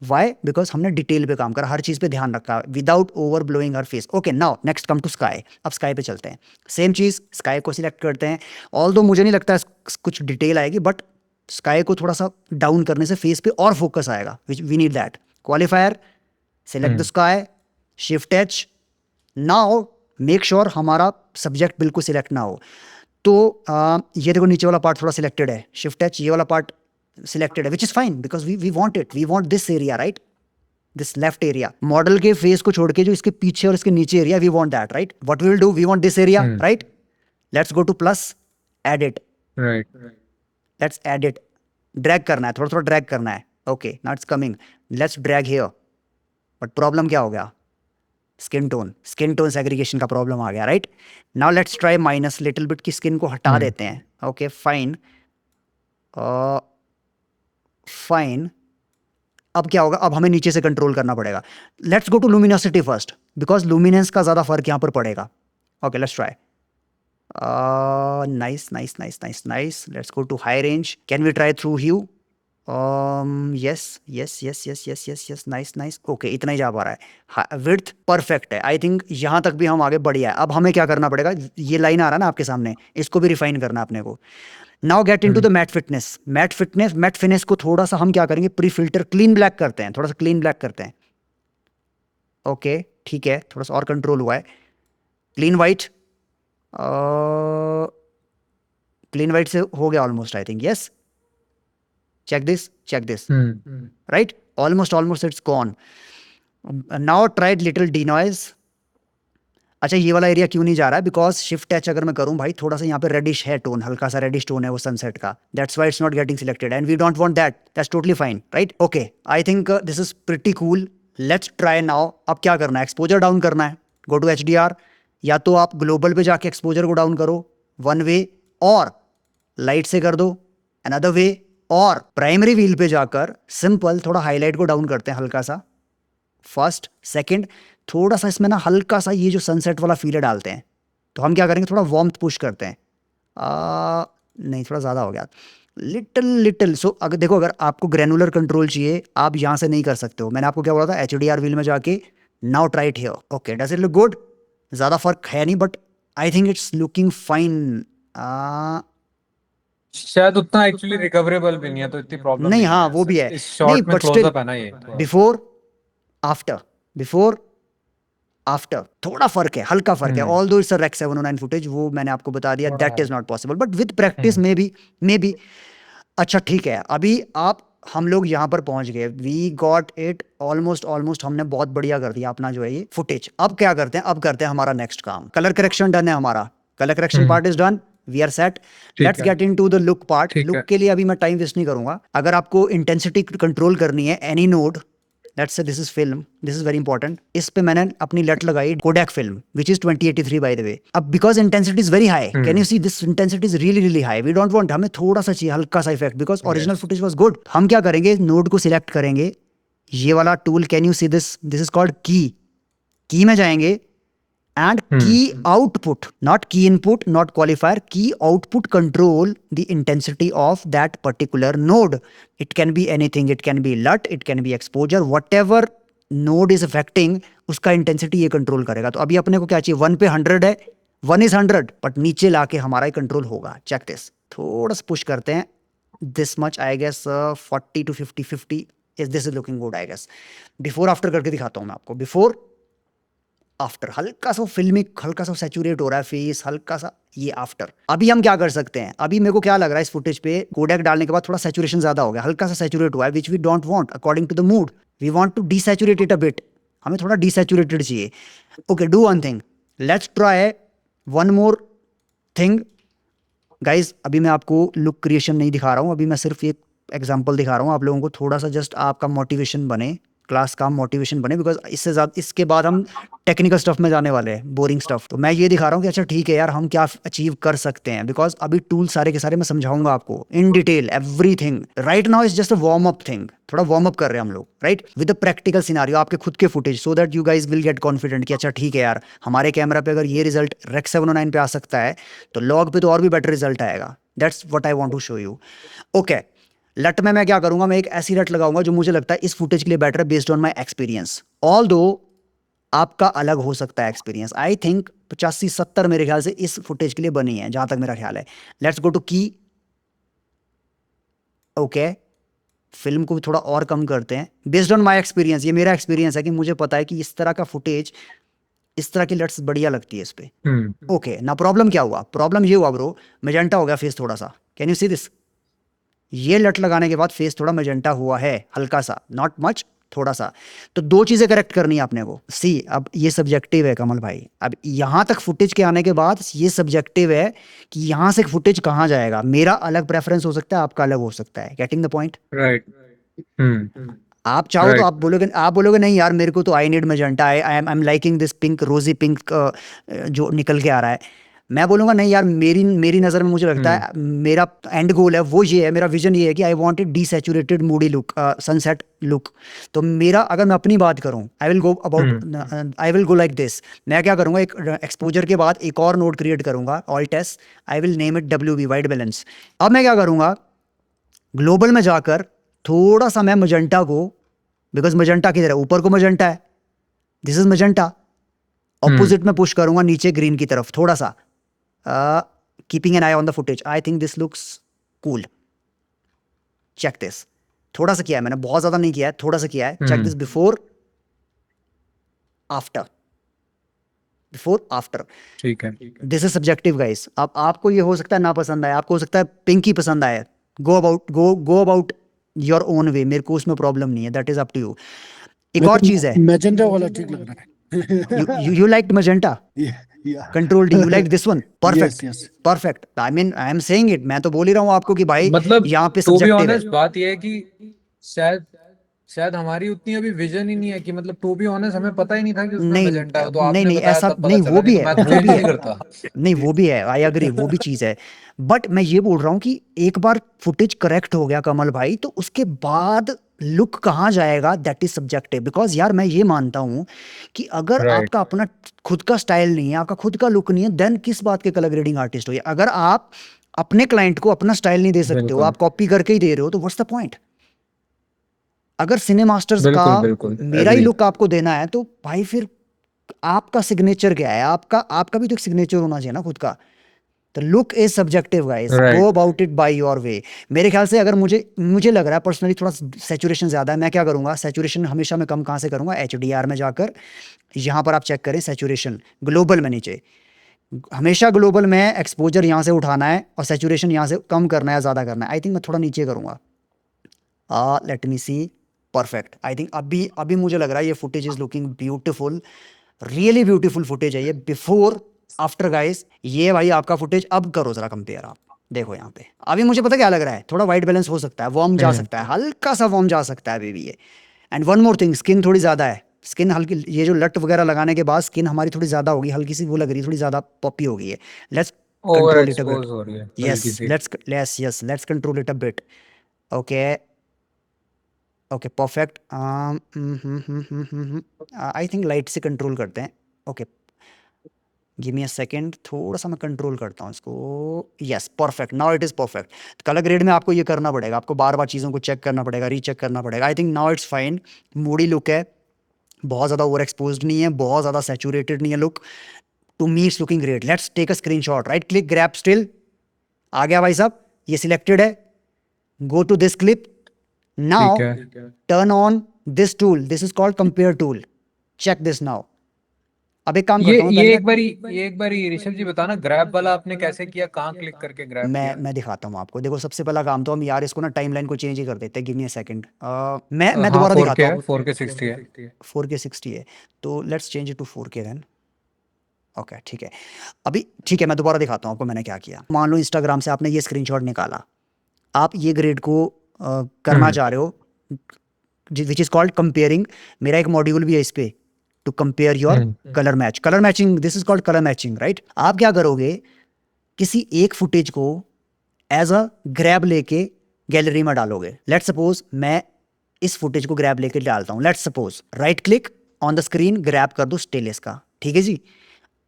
Why? Because हमने डिटेल पे काम करा, हर चीज पे ध्यान रखा विदाउट ओवर ब्लोइंग हर face. Okay now next come to sky. अब स्काई पे चलते हैं, सेम चीज, स्काई को सिलेक्ट करते हैं। ऑल दो मुझे नहीं लगता कुछ डिटेल आएगी, बट स्काई को थोड़ा सा डाउन करने से फेस पे और फोकस आएगा, which we need that. Qualifier, select the sky, shift H। now make sure हमारा सब्जेक्ट बिल्कुल सिलेक्ट ना हो। तो ये देखो नीचे वाला पार्ट थोड़ा सिलेक्टेड है, शिफ्ट H, ये वाला पार्ट सिलेक्टेड है, which is fine because we want it, we want this area, right, this left area. Model के फेस को छोड़ के जो इसके पीछे और इसके नीचे area, we want that, right. What we will do, we want this area, right. Let's go to plus, add it, right. Let's add it. Drag करना है, थोड़ा थोड़ा ड्रैग करना है। Okay now it's coming, let's drag here. But problem क्या हो गया? Skin tone segregation का प्रॉब्लम आ गया, right. Now let's try minus little bit की स्किन को हटा देते हैं। Okay fine, fine. अब क्या होगा? अब हमें नीचे से कंट्रोल करना पड़ेगा। Let's go to luminosity first, because luminance का ज्यादा फर्क यहां पर पड़ेगा। Okay let's try, nice nice nice nice nice. Let's go to high range, can we try through hue? Yes yes yes yes yes yes yes, nice nice. Okay इतना ही जा पा रहा है, विड्थ परफेक्ट है। आई थिंक यहाँ तक भी हम आगे बढ़िया है। अब हमें क्या करना पड़ेगा, ये लाइन आ रहा है ना आपके सामने, इसको भी रिफाइन करना है अपने को। Now get into the matte fitness. Matte finish को थोड़ा सा हम क्या करेंगे, प्री फिल्टर क्लीन ब्लैक करते हैं, थोड़ा सा क्लीन ब्लैक करते हैं। ओके ठीक है, थोड़ा सा और कंट्रोल हुआ है। क्लीन वाइट, क्लीन वाइट से हो गया almost, I think yes. check this, right, almost it's gone. Now try little denoise। अच्छा ये वाला एरिया क्यों नहीं जा रहा है? बिकॉज शिफ्ट एच अगर मैं करूं भाई, थोड़ा सा यहाँ पे रेडिश है टोन, हल्का सा रेडिश टोन है वो सनसेट का, that's why it's not getting selected and we don't want that, that's totally fine, right. Okay I think this is pretty cool. Let's try now. अब क्या करना है, एक्सपोजर डाउन करना है। गो टू HDR, या तो आप ग्लोबल पे जाके एक्सपोजर को डाउन करो वन वे, और लाइट से कर दो अनदर वे, और प्राइमरी व्हील पे जाकर सिंपल थोड़ा हाईलाइट को डाउन करते हैं हल्का सा, फर्स्ट सेकंड। थोड़ा सा इसमें ना हल्का सा ये जो सनसेट वाला फील डालते हैं। तो हम क्या करेंगे, थोड़ा वार्मथ पुश करते हैं। नहीं थोड़ा ज़्यादा हो गया, लिटिल। सो अगर देखो, अगर आपको ग्रैनुलर कंट्रोल चाहिए, आप यहाँ से नहीं कर सकते हो। मैंने आपको क्या बोला था, HDR व्हील में जाके now try it here. Okay does it look good? ज़्यादा फर्क है नहीं, but I think it's looking fine. शायद उतना एक्चुअली रिकवरेबल भी नहीं है, तो इतनी प्रॉब्लम नहीं नहीं हाँ है। वो भी है, इस नहीं शॉट में बट स्टिल क्लोजअप है ना ये थोड़ा। बिफोर आफ्टर, बिफोर आफ्टर थोड़ा फर्क है, हल्का फर्क है। ऑल दो इट्स अ रेक 709 फुटेज, वो मैंने आपको बता दिया, थोड़ा दैट है। Is not possible, but with practice may be. अच्छा ठीक है, अभी आप हम लोग यहाँ पर पहुंच गए, वी गॉट इट ऑलमोस्ट हमने बहुत बढ़िया कर दिया अपना जो है ये फुटेज। अब क्या करते हैं, अब करते हैं हमारा नेक्स्ट काम। कलर करेक्शन डन है हमारा, colour correction part is done, we are set. ठीक लेट्स है। Get in to the look part. ठीक लुक है। के लिए अभी मैं टाइम वेस्ट नहीं करूंगा। अगर आपको इंटेंसिटी कंट्रोल करनी है any node, let's say this is film, this is very important. इस पे मैंने अपनी लट लगाई Kodak film which is 2083 by the way. अब because intensity is very high, can you see this intensity is really high, we don't want, हमें थोड़ा सा चाहिए हल्का सा effect, because original footage was good. हम क्या करेंगे, नोड को सिलेक्ट करेंगे, ये वाला tool, can you see this is called की में जाएंगे and key output, not key input, not qualifier, key output control the intensity of that particular node. It can be anything, it can be LUT, it can be exposure, whatever node is affecting, उसका intensity ये control करेगा। तो अभी अपने को क्या चाहिए, 1 पे 100 है, 1 is 100, बट नीचे लाके हमारा ही कंट्रोल होगा। चेक दिस, थोड़ा सा पुश करते हैं, this much I guess 40 to 50 is this is looking good I guess. Before after करके दिखाता हूँ मैं आपको, बिफोर आफ्टर, हल्का सा फिल्मिक, हल्का सा सैचुरेट हो रहा है फेस, हल्का सा ये आफ्टर। अभी हम क्या कर सकते हैं, अभी मेरे को क्या लग रहा है इस फुटेज पे कोडेक डालने के बाद थोड़ा सैचुरेशन ज्यादा हो गया, हल्का सा सैचुरेट हुआ है, which we don't want according to the mood, we want to desaturate it a bit, हमें थोड़ा डीसैचुरेटेड चाहिए। Okay, do one thing, let's try one more thing guys. अभी मैं आपको लुक क्रिएशन नहीं दिखा रहा हूँ, अभी मैं सिर्फ एक एग्जांपल दिखा रहा हूँ आप लोगों को, थोड़ा सा जस्ट आपका मोटिवेशन बने, क्लास का मोटिवेशन बने, बिकॉज इससे ज़्यादा इसके बाद हम टेक्निकल स्टफ में जाने वाले हैं, बोरिंग स्टफ। तो मैं ये दिखा रहा हूँ कि अच्छा ठीक है यार, हम क्या अचीव कर सकते हैं, बिकॉज अभी टूल सारे के सारे मैं समझाऊंगा आपको in detail everything. Right now is just a warm up thing, थोड़ा वार्म अप कर रहे हैं हम लोग, right, with a practical scenario, आपके खुद के footage, so that you guys will get confident कि अच्छा ठीक है यार, हमारे कैमरा पे अगर ये रिजल्ट रेक्स 709 पे आ सकता है तो लॉग पे तो और भी बेटर रिजल्ट आएगा। That's what I want to show you. Okay, लट में मैं क्या करूंगा, मैं एक ऐसी लट लगाऊंगा जो मुझे लगता है इस फुटेज के लिए बेटर है based on my experience, all दो आपका अलग हो सकता है एक्सपीरियंस। आई थिंक 85-70 मेरे ख्याल से इस फुटेज के लिए बनी है, जहां तक मेरा ख्याल है। लेट्स गो टू की। ओके, फिल्म को भी थोड़ा और कम करते हैं बेस्ड ऑन माई एक्सपीरियंस, ये मेरा एक्सपीरियंस है कि मुझे पता है कि इस तरह का फुटेज, इस तरह की लट्स बढ़िया लगती है इस पे। ओके ना, प्रॉब्लम क्या हुआ, प्रॉब्लम ये हुआ ब्रो, मेजेंटा हो गया फेस थोड़ा सा, कैन यू सी दिस, ये लट लगाने के बाद फेस थोड़ा मेजेंटा हुआ है, हल्का सा, नॉट मच, थोड़ा सा। तो दो चीजें करेक्ट करनी है आपने को। सी, अब ये सब्जेक्टिव है कमल भाई, अब यहां तक फुटेज के आने के बाद ये सब्जेक्टिव है कि यहां से फुटेज कहाँ जाएगा, मेरा अलग प्रेफरेंस हो सकता है, आपका अलग हो सकता है, गेटिंग द पॉइंट। राइट। आप चाहो तो राइट। आप बोलोगे नहीं यार मेरे को तो I need magenta, I am liking this pink, रोजी पिंक जो निकल के आ रहा है। मैं बोलूंगा नहीं यार, मेरी मेरी नज़र में मुझे लगता है मेरा एंड गोल है वो ये है, मेरा विजन ये है कि I want it desaturated moody look, sunset look. तो मेरा, अगर मैं अपनी बात करूं, I will go about, I will go like this. मैं क्या करूंगा, एक एक्सपोजर के बाद एक और नोड क्रिएट करूंगा, alt S, I will name it WB, white balance. अब मैं क्या करूंगा, ग्लोबल में जाकर थोड़ा सा मैं मजेंटा को, बिकॉज मजेंटा किधर है, ऊपर को मजेंटा है, दिस इज मजेंटा, ऑपोजिट में पुश करूंगा नीचे ग्रीन की तरफ थोड़ा सा, keeping an eye on the footage. I think this looks cool, check this, थोड़ा सा किया है मैंने, बहुत ज्यादा नहीं किया है, थोड़ा सा किया है, check this, before after, before after. ठीक है। This is subjective guys. अब आपको ये हो सकता है ना पसंद आए, आपको हो सकता है पिंक ही पसंद आए, go about your own way, मेरे को उसमें प्रॉब्लम नहीं है, that is up to you. एक और चीज है, मैजेंटा वाला ठीक लग रहा है। you liked magenta, Yeah. control D, you liked this one, perfect, Yes. perfect, I mean I am saying it, मैं तो बोल ही रहा हूँ आपको कि भाई मतलब यहाँ पे टू बी सब्जेक्टिव है। ऑनेस्ट बात यह है कि शायद शायद हमारी उतनी अभी विजन ही नहीं है कि मतलब टू बी ऑनेस्ट हमें पता ही नहीं था कि उसमें नहीं मैजेंटा है, तो नहीं आपने नहीं, बताया ऐसा तब पता नहीं, चला, वो नहीं भी तो है, मैं तो वो भी नहीं है, करता। नहीं वो भी है, आई अग्री, वो भी चीज़ है। बट मैं ये बोल रहा हूँ कि एक बार फुटेज करेक्ट हो गया कमल भाई, तो उसके बाद लुक कहाँ जाएगा, दैट इज सब्जेक्टिव। बिकॉज यार मैं ये मानता हूँ कि अगर राइट। आपका अपना खुद का स्टाइल नहीं है, आपका खुद का लुक नहीं है, देन किस बात के कलर ग्रेडिंग आर्टिस्ट हो। अगर आप अपने क्लाइंट को अपना स्टाइल नहीं दे सकते हो, बिल्कुल आप कॉपी करके ही दे रहे हो, तो व्हाट्स द पॉइंट। अगर सिनेमास्टर्स का बिल्कुल बिल्कुल मेरा ही एग्री। लुक आपको देना है, तो भाई फिर आपका सिग्नेचर क्या है, आपका आपका भी तो एक सिग्नेचर होना चाहिए ना खुद का। तो look is subjective guys, go right. About it by your way. मेरे ख्याल से अगर मुझे मुझे लग रहा है पर्सनली थोड़ा सैचुरेशन ज्यादा है, मैं क्या करूंगा, सैचुरेशन हमेशा मैं कम कहाँ से करूंगा, HDR में जाकर, यहाँ पर आप चेक करें सैचुरेशन ग्लोबल में नीचे, हमेशा ग्लोबल में एक्सपोजर यहाँ से उठाना है और सैचुरेशन यहाँ से कम करना है, ज्यादा करना है। आई थिंक मैं थोड़ा नीचे करूंगा, let me see, perfect. I think अभी अभी मुझे लग रहा है ये footage is looking beautiful, really beautiful footage है ये, बिफोर आफ्टर गाइस। ये भाई आपका फुटेज, अब करो जरा कंपेयर, आप देखो यहाँ पे, अभी मुझे पता क्या लग रहा है, थोड़ा वाइट बैलेंस हो सकता है, वार्म जा सकता है, हल्का सा वार्म जा सकता है अभी भी ये। And one more thing, skin थोड़ी ज्यादा है, स्किन हल्की, ये जो लट वगैरह लगाने के बाद स्किन हमारी थोड़ी ज्यादा होगी, हल्की सी वो लग रही है, थोड़ी ज्यादा पॉपी हो गई है। Let's over control it a bit, expose हो रही है यस हल्की सी। Let's control it a bit. Okay okay perfect, I think light से कंट्रोल करते हैं। Okay, give me a second, थोड़ा सा मैं कंट्रोल करता हूँ इसको, yes perfect, now it is perfect. Colour grade में आपको ये करना पड़ेगा, आपको बार बार चीज़ों को चेक करना पड़ेगा, रीचेक करना पड़ेगा। I think now it's fine, Moody look है, बहुत ज़्यादा ओवर एक्सपोज नहीं है, बहुत ज़्यादा सैचुरेटेड नहीं है look, to me it's looking great. Let's take a screenshot, right click, grab still, आ गया भाई साहब, ये सिलेक्टेड है, go to this clip, now ठीक है। turn on this tool, this is called compare tool, check this now, अब एक काम करता हूँ ये पहले एक बारी ये एक बारी ऋषभ जी बताना, ग्रैब वाला आपने कैसे किया, कहाँ क्लिक करके ग्रैब किया? मैं दिखाता हूँ आपको। देखो सबसे पहला काम तो हम यार इसको ना टाइमलाइन को चेंज ही कर देते हैं। Give me a second. मैं हाँ दोबारा फोर के दिखाता है, हूँ। 4K 60 है। 4K 60 है तो let's change it to 4K then. Okay ठीक है। अभी ठीक है, मैं दोबारा दिखाता हूँ आपको मैंने क्या किया। मान लो इंस्टाग्राम से आपने ये स्क्रीनशॉट निकाला, आप ये ग्रेड को करना हम्म चाह रहे हो, विच इज़ कॉल्ड कंपेयरिंग। मेरा एक मॉड्यूल भी है इस पे, to compare your hmm colour match, colour matching, this is called colour matching right. आप क्या करोगे, किसी एक फुटेज को एज अ ग्रैब लेके गैलरी में डालोगे। लेट्स सपोज मैं इस फुटेज को ग्रैब लेके डालता हूँ। Let's suppose right click on the screen, grab कर दो स्टिल इसका, ठीक है जी।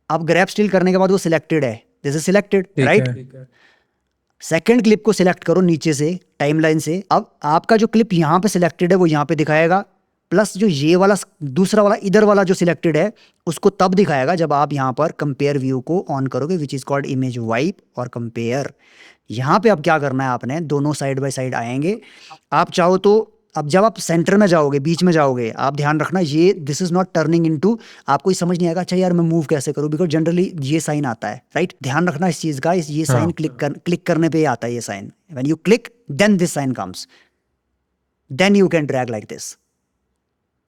अब ग्रैब स्टिल करने के बाद वो सिलेक्टेड है, दिस इज सिलेक्टेड ठीक राइट। है। सेकंड क्लिप को सिलेक्ट करो नीचे से टाइमलाइन से। अब आपका जो क्लिप यहाँ पे सिलेक्टेड है वो यहाँ पे दिखाएगा, प्लस जो ये वाला दूसरा वाला इधर वाला जो सिलेक्टेड है उसको तब दिखाएगा जब आप यहाँ पर कंपेयर व्यू को ऑन करोगे, which is called image wipe और कंपेयर। यहाँ पे अब क्या करना है, आपने दोनों साइड बाय साइड आएंगे। आप चाहो तो अब जब आप सेंटर में जाओगे, बीच में जाओगे, आप ध्यान रखना ये this is not turning into, आपको ये समझ नहीं आएगा अच्छा यार मैं मूव कैसे करूं, बिकॉज जनरली ये साइन आता है राइट। ध्यान रखना इस चीज का, ये साइन हाँ क्लिक करने पे ही आता है ये sign. When you click then this sign comes, then you can drag like this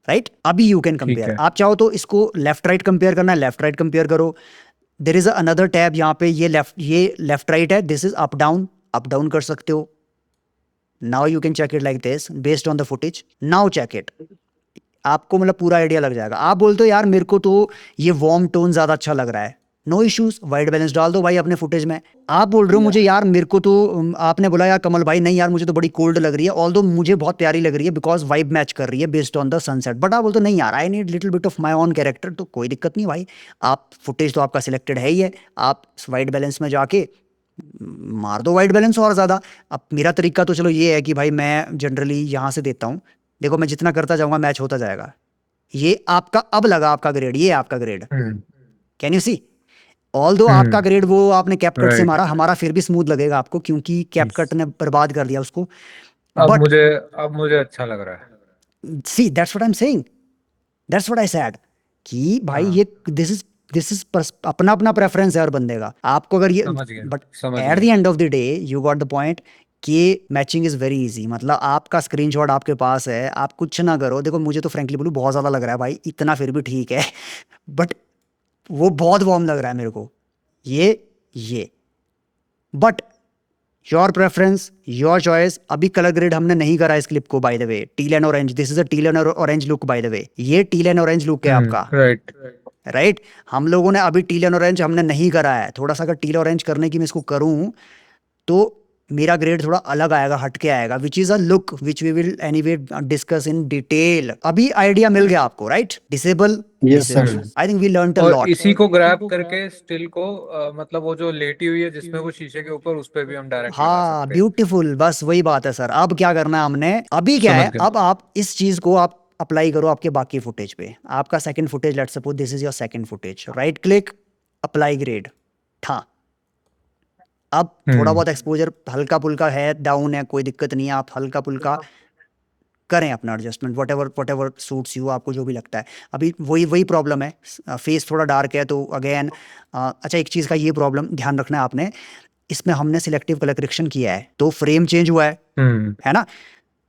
right. अभी यू कैन ठीक कंपेयर। है। आप चाहो तो इसको लेफ्ट राइट कंपेयर करना है, लेफ्ट राइट कंपेयर करो। देर इज अनदर टैब यहाँ पे, ये लेफ्ट राइट है, दिस इज अप डाउन कर सकते हो। Now you can check it like this based on the footage, now check it. आपको मतलब पूरा आइडिया लग जाएगा। आप बोलते हो यार मेरे को तो ये वार्म टोन ज्यादा अच्छा लग रहा है, नो इश्यूज, वाइट बैलेंस डाल दो भाई अपने फुटेज में। आप बोल रहे हो मुझे यार मेरे को तो आपने बोला यार कमल भाई नहीं यार मुझे तो बड़ी कोल्ड लग रही है, ऑल्दो मुझे बहुत प्यारी लग रही है बिकॉज वाइब मैच कर रही है based on the sunset, but आप बोलते हो नहीं यार I need little bit of my on character, तो कोई दिक्कत नहीं भाई। आप फुटेज तो आपका सिलेक्टेड है ही है, आप वाइट बैलेंस में जाके मार दो वाइट बैलेंस और ज्यादा। अब मेरा तरीका तो चलो ये है कि भाई मैं जनरली यहाँ से देता हूँ, देखो मैं जितना करता जाऊंगा मैच होता जाएगा। ये आपका अब लगा आपका ग्रेड, ये आपका grade, hmm can you see. Although आपका हम्म ग्रेड वो आपने कैपकट से राइट। मारा, हमारा फिर भी स्मूथ लगेगा आपको क्योंकि कैपकट ने बर्बाद कर दिया उसको। अब बट मुझे अब मुझे अच्छा लग रहा है। See that's what I am saying, that's what I said कि भाई हाँ ये दिस इज अपना अपना प्रेफरेंस है हर बंदे का। आपको अगर ये, समझ गया, बट समझ एट द गया। End of the day you got the point कि मैचिंग इज वेरी इजी। मतलब आपका स्क्रीनशॉट आपके पास है, आप कुछ ना करो। देखो मुझे तो फ्रेंकली बोलूं बहुत ज्यादा लग रहा है भाई, इतना फिर भी ठीक है बट वो बहुत वार्म लग रहा है मेरे को ये but your preference your choice. अभी कलर ग्रेड हमने नहीं करा इस क्लिप को, bye the way till and orange, this is a till and orange look bye the way, ये टील एंड ऑरेंज लुक है आपका राइट। राइट। हम लोगों ने अभी टील एंड ऑरेंज हमने नहीं करा है, थोड़ा सा अगर टील ऑरेंज करने की मैं इसको करूं तो मेरा ग्रेड थोड़ा अलग आएगा, हटके आएगा, which is a look which we will anyway discuss in detail. अभी आइडिया मिल गया आपको right. Disable yes sir. Disable, I think we learn a और लॉट। इसी को ग्रैब करके स्टिल को मतलब वो जो लेटी हुई है जिसमें वो शीशे के ऊपर, उस पे भी हम डायरेक्ट लगा हाँ सकते हैं। ब्यूटीफुल, बस वही बात है सर। अब क्या करना है हमने, अभी क्या समझ है, गया। अब आप इस चीज को आप अप्लाई करो आपके बाकी फुटेज पे। आपका second footage, let's suppose this is your second footage, right click apply grade था। अब थोड़ा हम्म बहुत एक्सपोजर हल्का पुल्का है, डाउन है, कोई दिक्कत नहीं है, आप हल्का पुल्का करें अपना adjustment, what ever suits you, आपको जो भी लगता है। अभी वही वही प्रॉब्लम है, फेस थोड़ा डार्क है तो अगेन अच्छा एक चीज़ का ये प्रॉब्लम ध्यान रखना है आपने, इसमें हमने सिलेक्टिव कलर करेक्शन किया है तो फ्रेम चेंज हुआ है ना।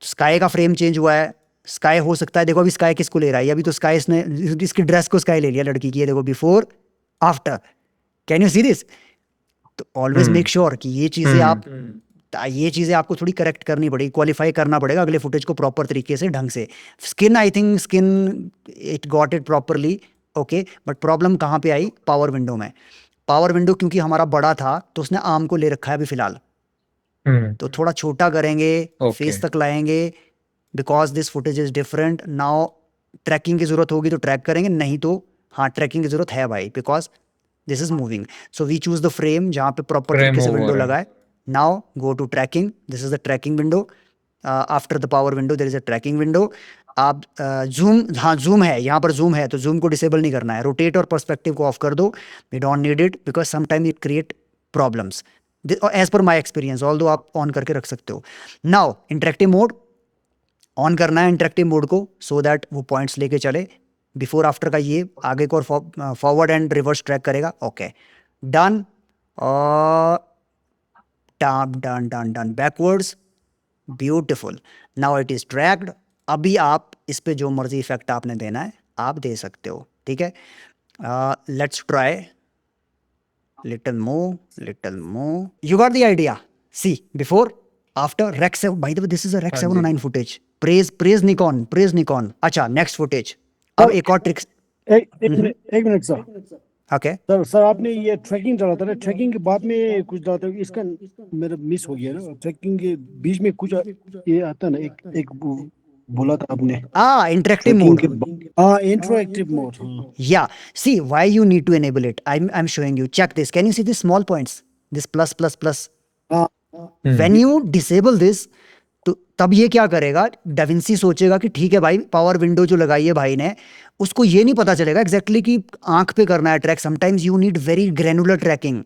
स्काई का फ्रेम चेंज हुआ है, स्काई हो सकता है, देखो अभी स्काई किसको ले रहा है, अभी तो स्काई इसने इसकी ड्रेस को स्काई ले लिया लड़की की, ये देखो before after, can you see this. तो ऑलवेज हम्म मेक श्योर कि ये चीज़ें आप ये चीज़ें आपको थोड़ी करेक्ट करनी पड़ेगी, क्वालिफाई करना पड़ेगा अगले फुटेज को प्रॉपर तरीके से, ढंग से। Skin I think skin it got it properly okay, but problem कहाँ पे आई, पावर विंडो में। पावर विंडो क्योंकि हमारा बड़ा था तो उसने आर्म को ले रखा है अभी फिलहाल, तो थोड़ा छोटा करेंगे, ओके। फेस तक लाएंगे, because this footage is different now. Tracking की जरूरत होगी तो ट्रैक करेंगे, नहीं तो हाँ ट्रैकिंग की जरूरत है भाई, because this is moving. So we choose the frame जहाँ पे प्रॉपर फ्रेम तरीके से मूव हो विंडो रहा है। लगा है। Now go to tracking, this is the tracking window, after the power window there is a tracking window. आप जूम, हाँ जूम है यहाँ पर, जूम है तो जूम को डिसेबल नहीं करना है, रोटेट और पर्सपेक्टिव को ऑफ कर दो, we don't need it because sometime it create problems as per my experience, all दो आप ऑन करके रख सकते हो। नाउ इंटरेक्टिव मोड ऑन करना है, इंटरेक्टिव मोड को, सो दैट वो पॉइंट्स लेके चले। बिफोर आफ्टर का ये आगे को और फॉरवर्ड एंड रिवर्स ट्रैक करेगा। Okay done. Done done done done backwards, beautiful. Now it is dragged. अभी आप इस पे जो मर्जी इफेक्ट आपने देना है आप दे सकते हो, ठीक है। Let's try little more. You got the idea. See, before, after, Rec 7. By the way, this is a Rec हाँ 709 जी footage. Praise Nikon. अच्छा, next footage. अब सर एक और ट्रिक्स। एक मिनट सर। ओके सर आपने ये ट्रैकिंग डाला था ना, ट्रैकिंग के बाद में कुछ डाला था, इसका मेरा मिस हो गया ना, ट्रैकिंग के बीच में कुछ ये आता ना, एक बोला था आपने इंटरेक्टिव ट्रैकिंग मोड। के हाँ, इंटरएक्टिव मोड। हाँ Yeah, see why you need to enable it. I'm showing you. Check this. Can you see these small points? This plus. हाँ When you disable this, तो तब ये क्या करेगा, डाविंसी सोचेगा कि ठीक है भाई, पावर विंडो जो लगाई है भाई ने, उसको ये नहीं पता चलेगा एग्जैक्टली कि आंख पे करना है track. Sometimes you need very granular tracking,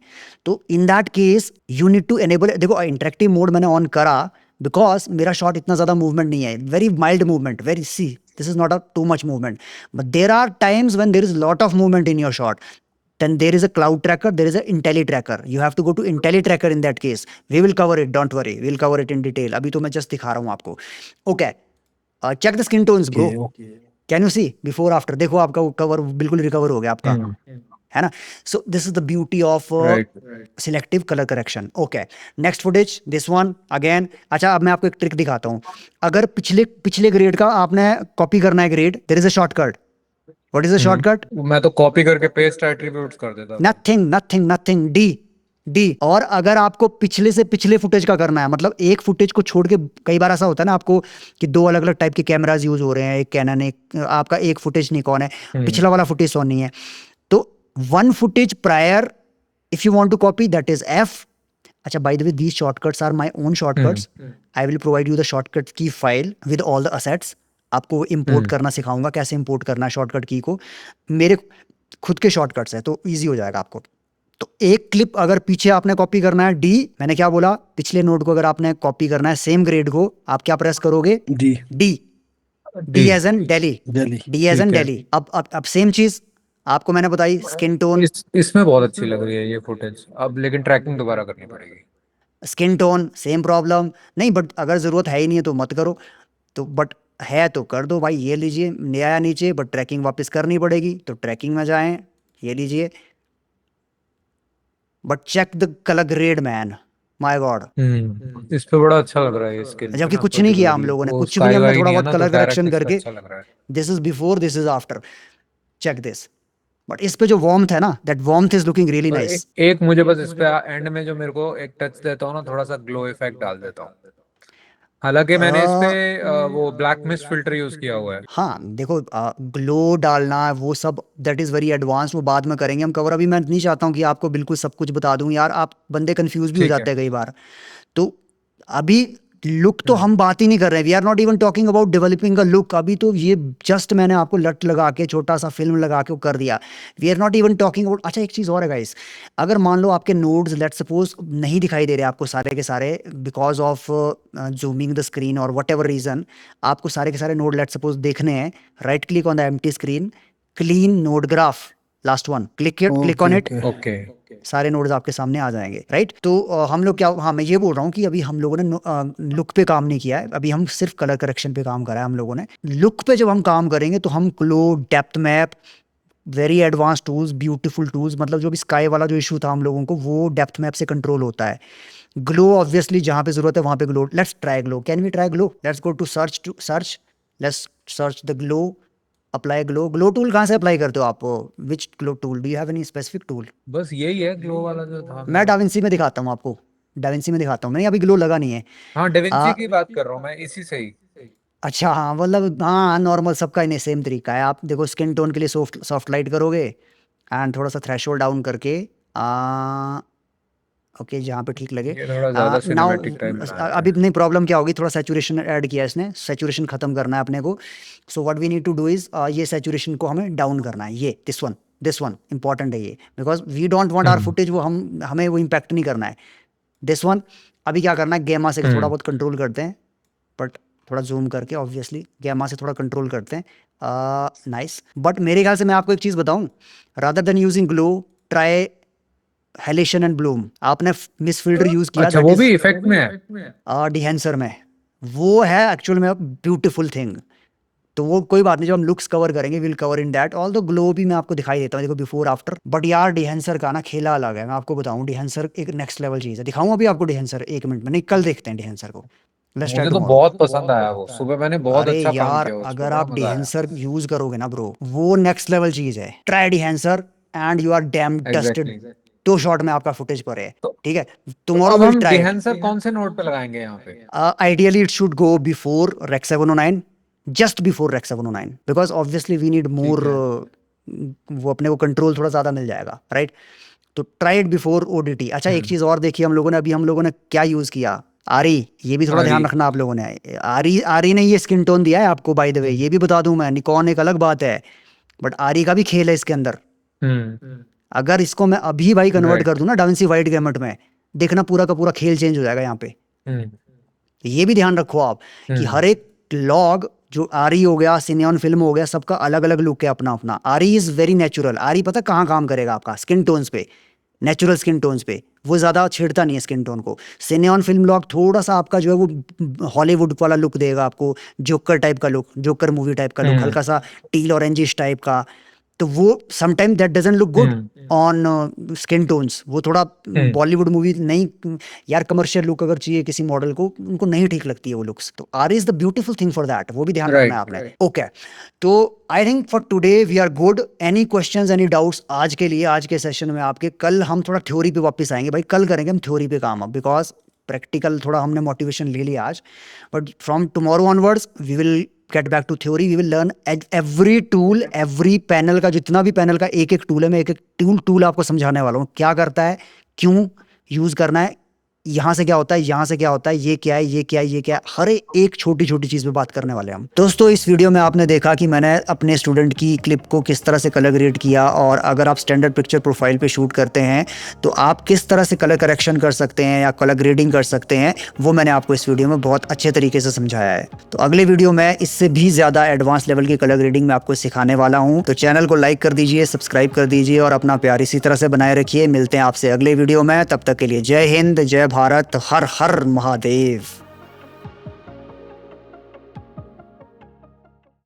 तो in that case you need to enable. देखो इंटरेक्टिव मोड मैंने ऑन करा बिकॉज मेरा शॉट इतना ज्यादा मूवमेंट नहीं है, very mild movement, very see this is not a too much movement, but there are times when there is lot of movement in your shot. Then there is a cloud tracker, there is a IntelliTracker. You have to go to IntelliTracker in that case. We will cover it, don't worry, we'll cover it in detail. अभी तो मैं just दिखा रहा हूँ आपको. Okay, check the skin tones bro. Okay. Can you see before after? देखो आपका cover बिल्कुल रिकवर हो गया आपका, है ना. So this is the beauty of right selective color correction. Okay, next footage, this one again. अच्छा अब मैं आपको एक ट्रिक दिखाता हूँ. अगर पिछले ग्रेड का आपने कॉपी करना है grade, there is a shortcut. What is the shortcut? मैं तो कॉपी करके पेस्ट एट्रीब्यूट्स कर देता था। Nothing D. और अगर आपको पिछले से पिछले फुटेज का करना है, मतलब एक फुटेज को छोड़ के, कई बार ऐसा होता है ना आपको कि दो अलग अलग टाइप के कैमराज यूज हो रहे हैं, एक कैनन, एक आपका, एक फुटेज निकॉन है, पिछला वाला फुटेज सोनी है, तो one footage prior if you want to copy that is F. अच्छा by the way these shortcuts are my own shortcuts. I will provide you the shortcut की file with all the assets. आपको import करना सिखाऊंगा, कैसे import करना है shortcut की को. मेरे खुद के शॉर्टकट्स है तो इजी हो जाएगा आपको. तो एक क्लिप अगर पीछे आपने कॉपी करना है डी, मैंने क्या बोला, पिछले नोट को अगर आपने कॉपी करना है सेम ग्रेड को, आप क्या प्रेस करोगे, D D as in Delhi, Delhi. D as in ठीक है। दिल्ली. अब सेम चीज आपको मैंने बताई, स्किन टोन, इसमें बहुत अच्छी लग रही है ये फुटेज अब, लेकिन ट्रैकिंग दोबारा करनी पड़ेगी। स्किन टोन सेम प्रॉब्लम नहीं, बट अगर जरूरत है ही नहीं है तो मत करो. तो बट है तो कर दो भाई. ये लीजिए, नया नीचे, बट ट्रैकिंग वापस करनी पड़ेगी, तो ट्रैकिंग में जाएं, ये लीजिए. But check the colour grade man, my god. इस पे बड़ा अच्छा लग रहा है स्किन, जबकि कुछ नहीं किया हम लोगों ने, कुछ भी नहीं, हमने थोड़ा बहुत कलर करेक्शन करके, अच्छा लग रहा है। This is before, this is after, check this. But इस पे जो वार्मथ है ना, that warmth is looking really और नाइस. एक मुझे बस इस पे एंड में जो मेरे को एक टच देता हूँ ना, थोड़ा सा ग्लो इफेक्ट डाल देता हूँ। हालांकि मैंने इस पे वो ब्लैक मिस्ट फिल्टर यूज किया हुआ है। हाँ देखो, ग्लो डालना वो सब दैट इज वेरी एडवांस, वो बाद में करेंगे हम कवर. अभी मैं नहीं चाहता हूँ कि आपको बिल्कुल सब कुछ बता दूं यार, आप बंदे कंफ्यूज भी हो ठीक है। जाते हैं कई बार. तो अभी लुक तो हम बात ही नहीं कर रहे हैं, we are not even talking about developing का लुक. अभी तो ये जस्ट मैंने आपको लट लगा के, छोटा सा फिल्म लगा के वो कर दिया. We are not even talking about. अच्छा एक चीज़ और है गाइस, अगर मान लो आपके नोड्स लेट सपोज नहीं दिखाई दे रहे आपको सारे के सारे, because of zooming the screen और वट एवर रीजन, आपको सारे के सारे नोड लेट सपोज देखने हैं, right click on the empty screen, clean node graph, last one, click on it, okay सारे नोड्स आपके सामने आ जाएंगे. राइट. तो हम लोग क्या, हाँ मैं ये बोल रहा हूँ कि अभी हम लोगों ने लुक पे काम नहीं किया है, अभी हम सिर्फ कलर करेक्शन पे काम करा है हम लोगों ने. लुक पे जब हम काम करेंगे तो हम glow, depth map, very advance tools, beautiful tools, मतलब जो भी स्काई वाला जो इशू था हम लोगों को, वो डेप्थ मैप से कंट्रोल होता है. ग्लो ऑब्वियसली जहाँ पे जरूरत है वहाँ पे glow. Let's try glow. Can we try glow? Let's go to search, let's search the glow, apply glow. Glow tool कहाँ से अप्लाई करते हो आप? Which glow tool, do you have any specific tool? बस यही है ग्लो वाला जो था मैं डाविंसी में दिखाता हूँ आपको, डाविंसी में दिखाता हूँ. मैंने अभी ग्लो लगा नहीं है. हाँ डेविंची की बात कर रहा हूँ मैं, इसी से ही। अच्छा हाँ, मतलब हाँ नॉर्मल सबका इन्हें सेम तरीका है. आप देखो स्किन टोन के लिए सॉफ्ट लाइट करोगे एंड थोड़ा सा थ्रेशोल्ड डाउन करके, ओके जहाँ पे ठीक लगे. ये थोड़ा ज्यादा नाउ सिनेमैटिक टाइप बना है। अभी नहीं, प्रॉब्लम क्या होगी, थोड़ा सैचुरेशन ऐड किया इसने, सैचुरेशन खत्म करना है अपने को. So what we need to do is, ये सैचुरेशन को हमें डाउन करना है. ये दिस वन इंपॉर्टेंट है ये, because we don't want our footage, वो हमें वो इम्पैक्ट नहीं करना है. This one. अभी क्या करना है, गेमा से थोड़ा बहुत कंट्रोल करते हैं, बट थोड़ा जूम करके, ऑब्वियसली गेमा से थोड़ा कंट्रोल करते हैं. नाइस, बट मेरे ख्याल से मैं आपको एक चीज़ बताऊं, rather than using glow, try halation and bloom. आपने मिस फिल्टर यूज किया, अच्छा, दैट वो इज भी इफेक्ट में है? डिहेंसर में। वो है एक्चुअल में ब्यूटीफुल थिंग। तो वो कोई बात नहीं, जब हम लुक्स कवर करेंगे will cover in that. All the glow भी मैं आपको दिखाई देता हूँ, देखो बिफोर आफ्टर। बट यार डिहेंसर का ना खेला अलग है, मैं आपको बताऊँ, डिहेंसर एक नेक्स्ट लेवल चीज़ है। दिखाऊँ अभी आपको डिहेंसर, 1 मिनट में नहीं, कल देखते हैं डिहेंसर को, लेट्स ट्राई मुझे तो टुमारो। बहुत पसंद आया वो, सुबह मैंने बहुत अरे अच्छा काम यार किया उस अगर पर, बड़ा आप मजा आया। डिहेंसर यूज करोगे ना ब्रो, वो नेक्स्ट लेवल चीज है। Try dehancer and you are damn tested. Exactly. 2 shot में आपका फुटेज पर है। तो ठीक है, तो टुमारो अब विल हम ट्राई इट। डिहेंसर कौन से नोट पे लगाएंगे यहाँ पे? Ideally it should go before rec 709, just before rec 709, because obviously we need more, ठीक है। वो अपने को कंट्रोल थोड़ा ज्यादा मिल जाएगा, राइट। तो ट्राई इट बिफोर ओडीटी। अच्छा एक चीज और देखिए हम लोगों ने, अभी हम लोगों ने क्या यूज किया, आरी। ये भी थोड़ा आरी। ध्यान रखना आप लोगों ने। आरी आरी ने ये स्किन टोन दिया है आपको, बाय द वे ये भी बता दूं मैं, निकॉन एक अलग बात है, बट आरी का भी खेल है इसके अंदर। हम्म। अगर इसको मैं अभी भाई कन्वर्ट कर राइट। दूं ना डाविंसी वाइट गैमट में, देखना पूरा का पूरा खेल चेंज हो जाएगा यहाँ पे। हम्म। ये भी ध्यान रखो आप कि हर हम्म। एक लॉग, जो आरी हो गया, सिनेऑन फिल्म हो गया, सबका अलग अलग लुक है अपना अपना। आरी इज वेरी नेचुरल। आरी पता कहाँ काम करेगा आपका, स्किन टोन्स पे, नेचुरल स्किन टोन्स पे। वो ज्यादा छेड़ता नहीं है स्किन टोन को। सिनेऑन फिल्म लॉग थोड़ा सा आपका जो है वो हॉलीवुड वाला लुक देगा आपको, जोकर टाइप का लुक, जोकर मूवी टाइप का लुक, हम्म। हल्का सा टील ऑरेंजिश टाइप का। तो वो sometime that doesn't look good hmm. On skin tones. वो थोड़ा हम्म। बॉलीवुड मूवी नहीं यार, कमर्शियल लुक अगर चाहिए किसी मॉडल को, उनको नहीं ठीक लगती है वो लुक्स। तो are is the beautiful thing for that, वो भी ध्यान रखना है राइट। आपने। ओके, तो I think for today we are good. Any questions, any doubts आज के लिए, आज के सेशन में आपके? कल हम थोड़ा थ्योरी पे वापस आएंगे भाई, कल करेंगे हम थ्योरी पे काम अब, बिकॉज प्रैक्टिकल थोड़ा हमने मोटिवेशन ले लिया आज। But from tomorrow onwards we will get back to theory. We will learn every tool, every panel का, जितना भी पैनल का एक एक टूल है, मैं एक एक टूल आपको समझाने वाला हूँ, क्या करता है, क्यों यूज करना है, यहाँ से क्या होता है, यहाँ से क्या होता है, ये क्या है, ये क्या है, ये क्या है, हर एक छोटी छोटी चीज पे बात करने वाले हैं हम। दोस्तों इस वीडियो में आपने देखा कि मैंने अपने स्टूडेंट की क्लिप को किस तरह से कलर ग्रेड किया, और अगर आप स्टैंडर्ड पिक्चर प्रोफाइल पे शूट करते हैं तो आप किस तरह से कलर करेक्शन कर सकते हैं या कलर ग्रेडिंग कर सकते हैं, वो मैंने आपको इस वीडियो में बहुत अच्छे तरीके से समझाया है। तो अगले वीडियो में इससे भी ज्यादा एडवांस लेवल की कलर ग्रेडिंग मैं आपको सिखाने वाला हूँ। तो चैनल को लाइक कर दीजिए, सब्सक्राइब कर दीजिए, और अपना प्यार इसी तरह से बनाए रखिए। मिलते हैं आपसे अगले वीडियो में, तब तक के लिए जय हिंद, जय भारत, हर हर महादेव।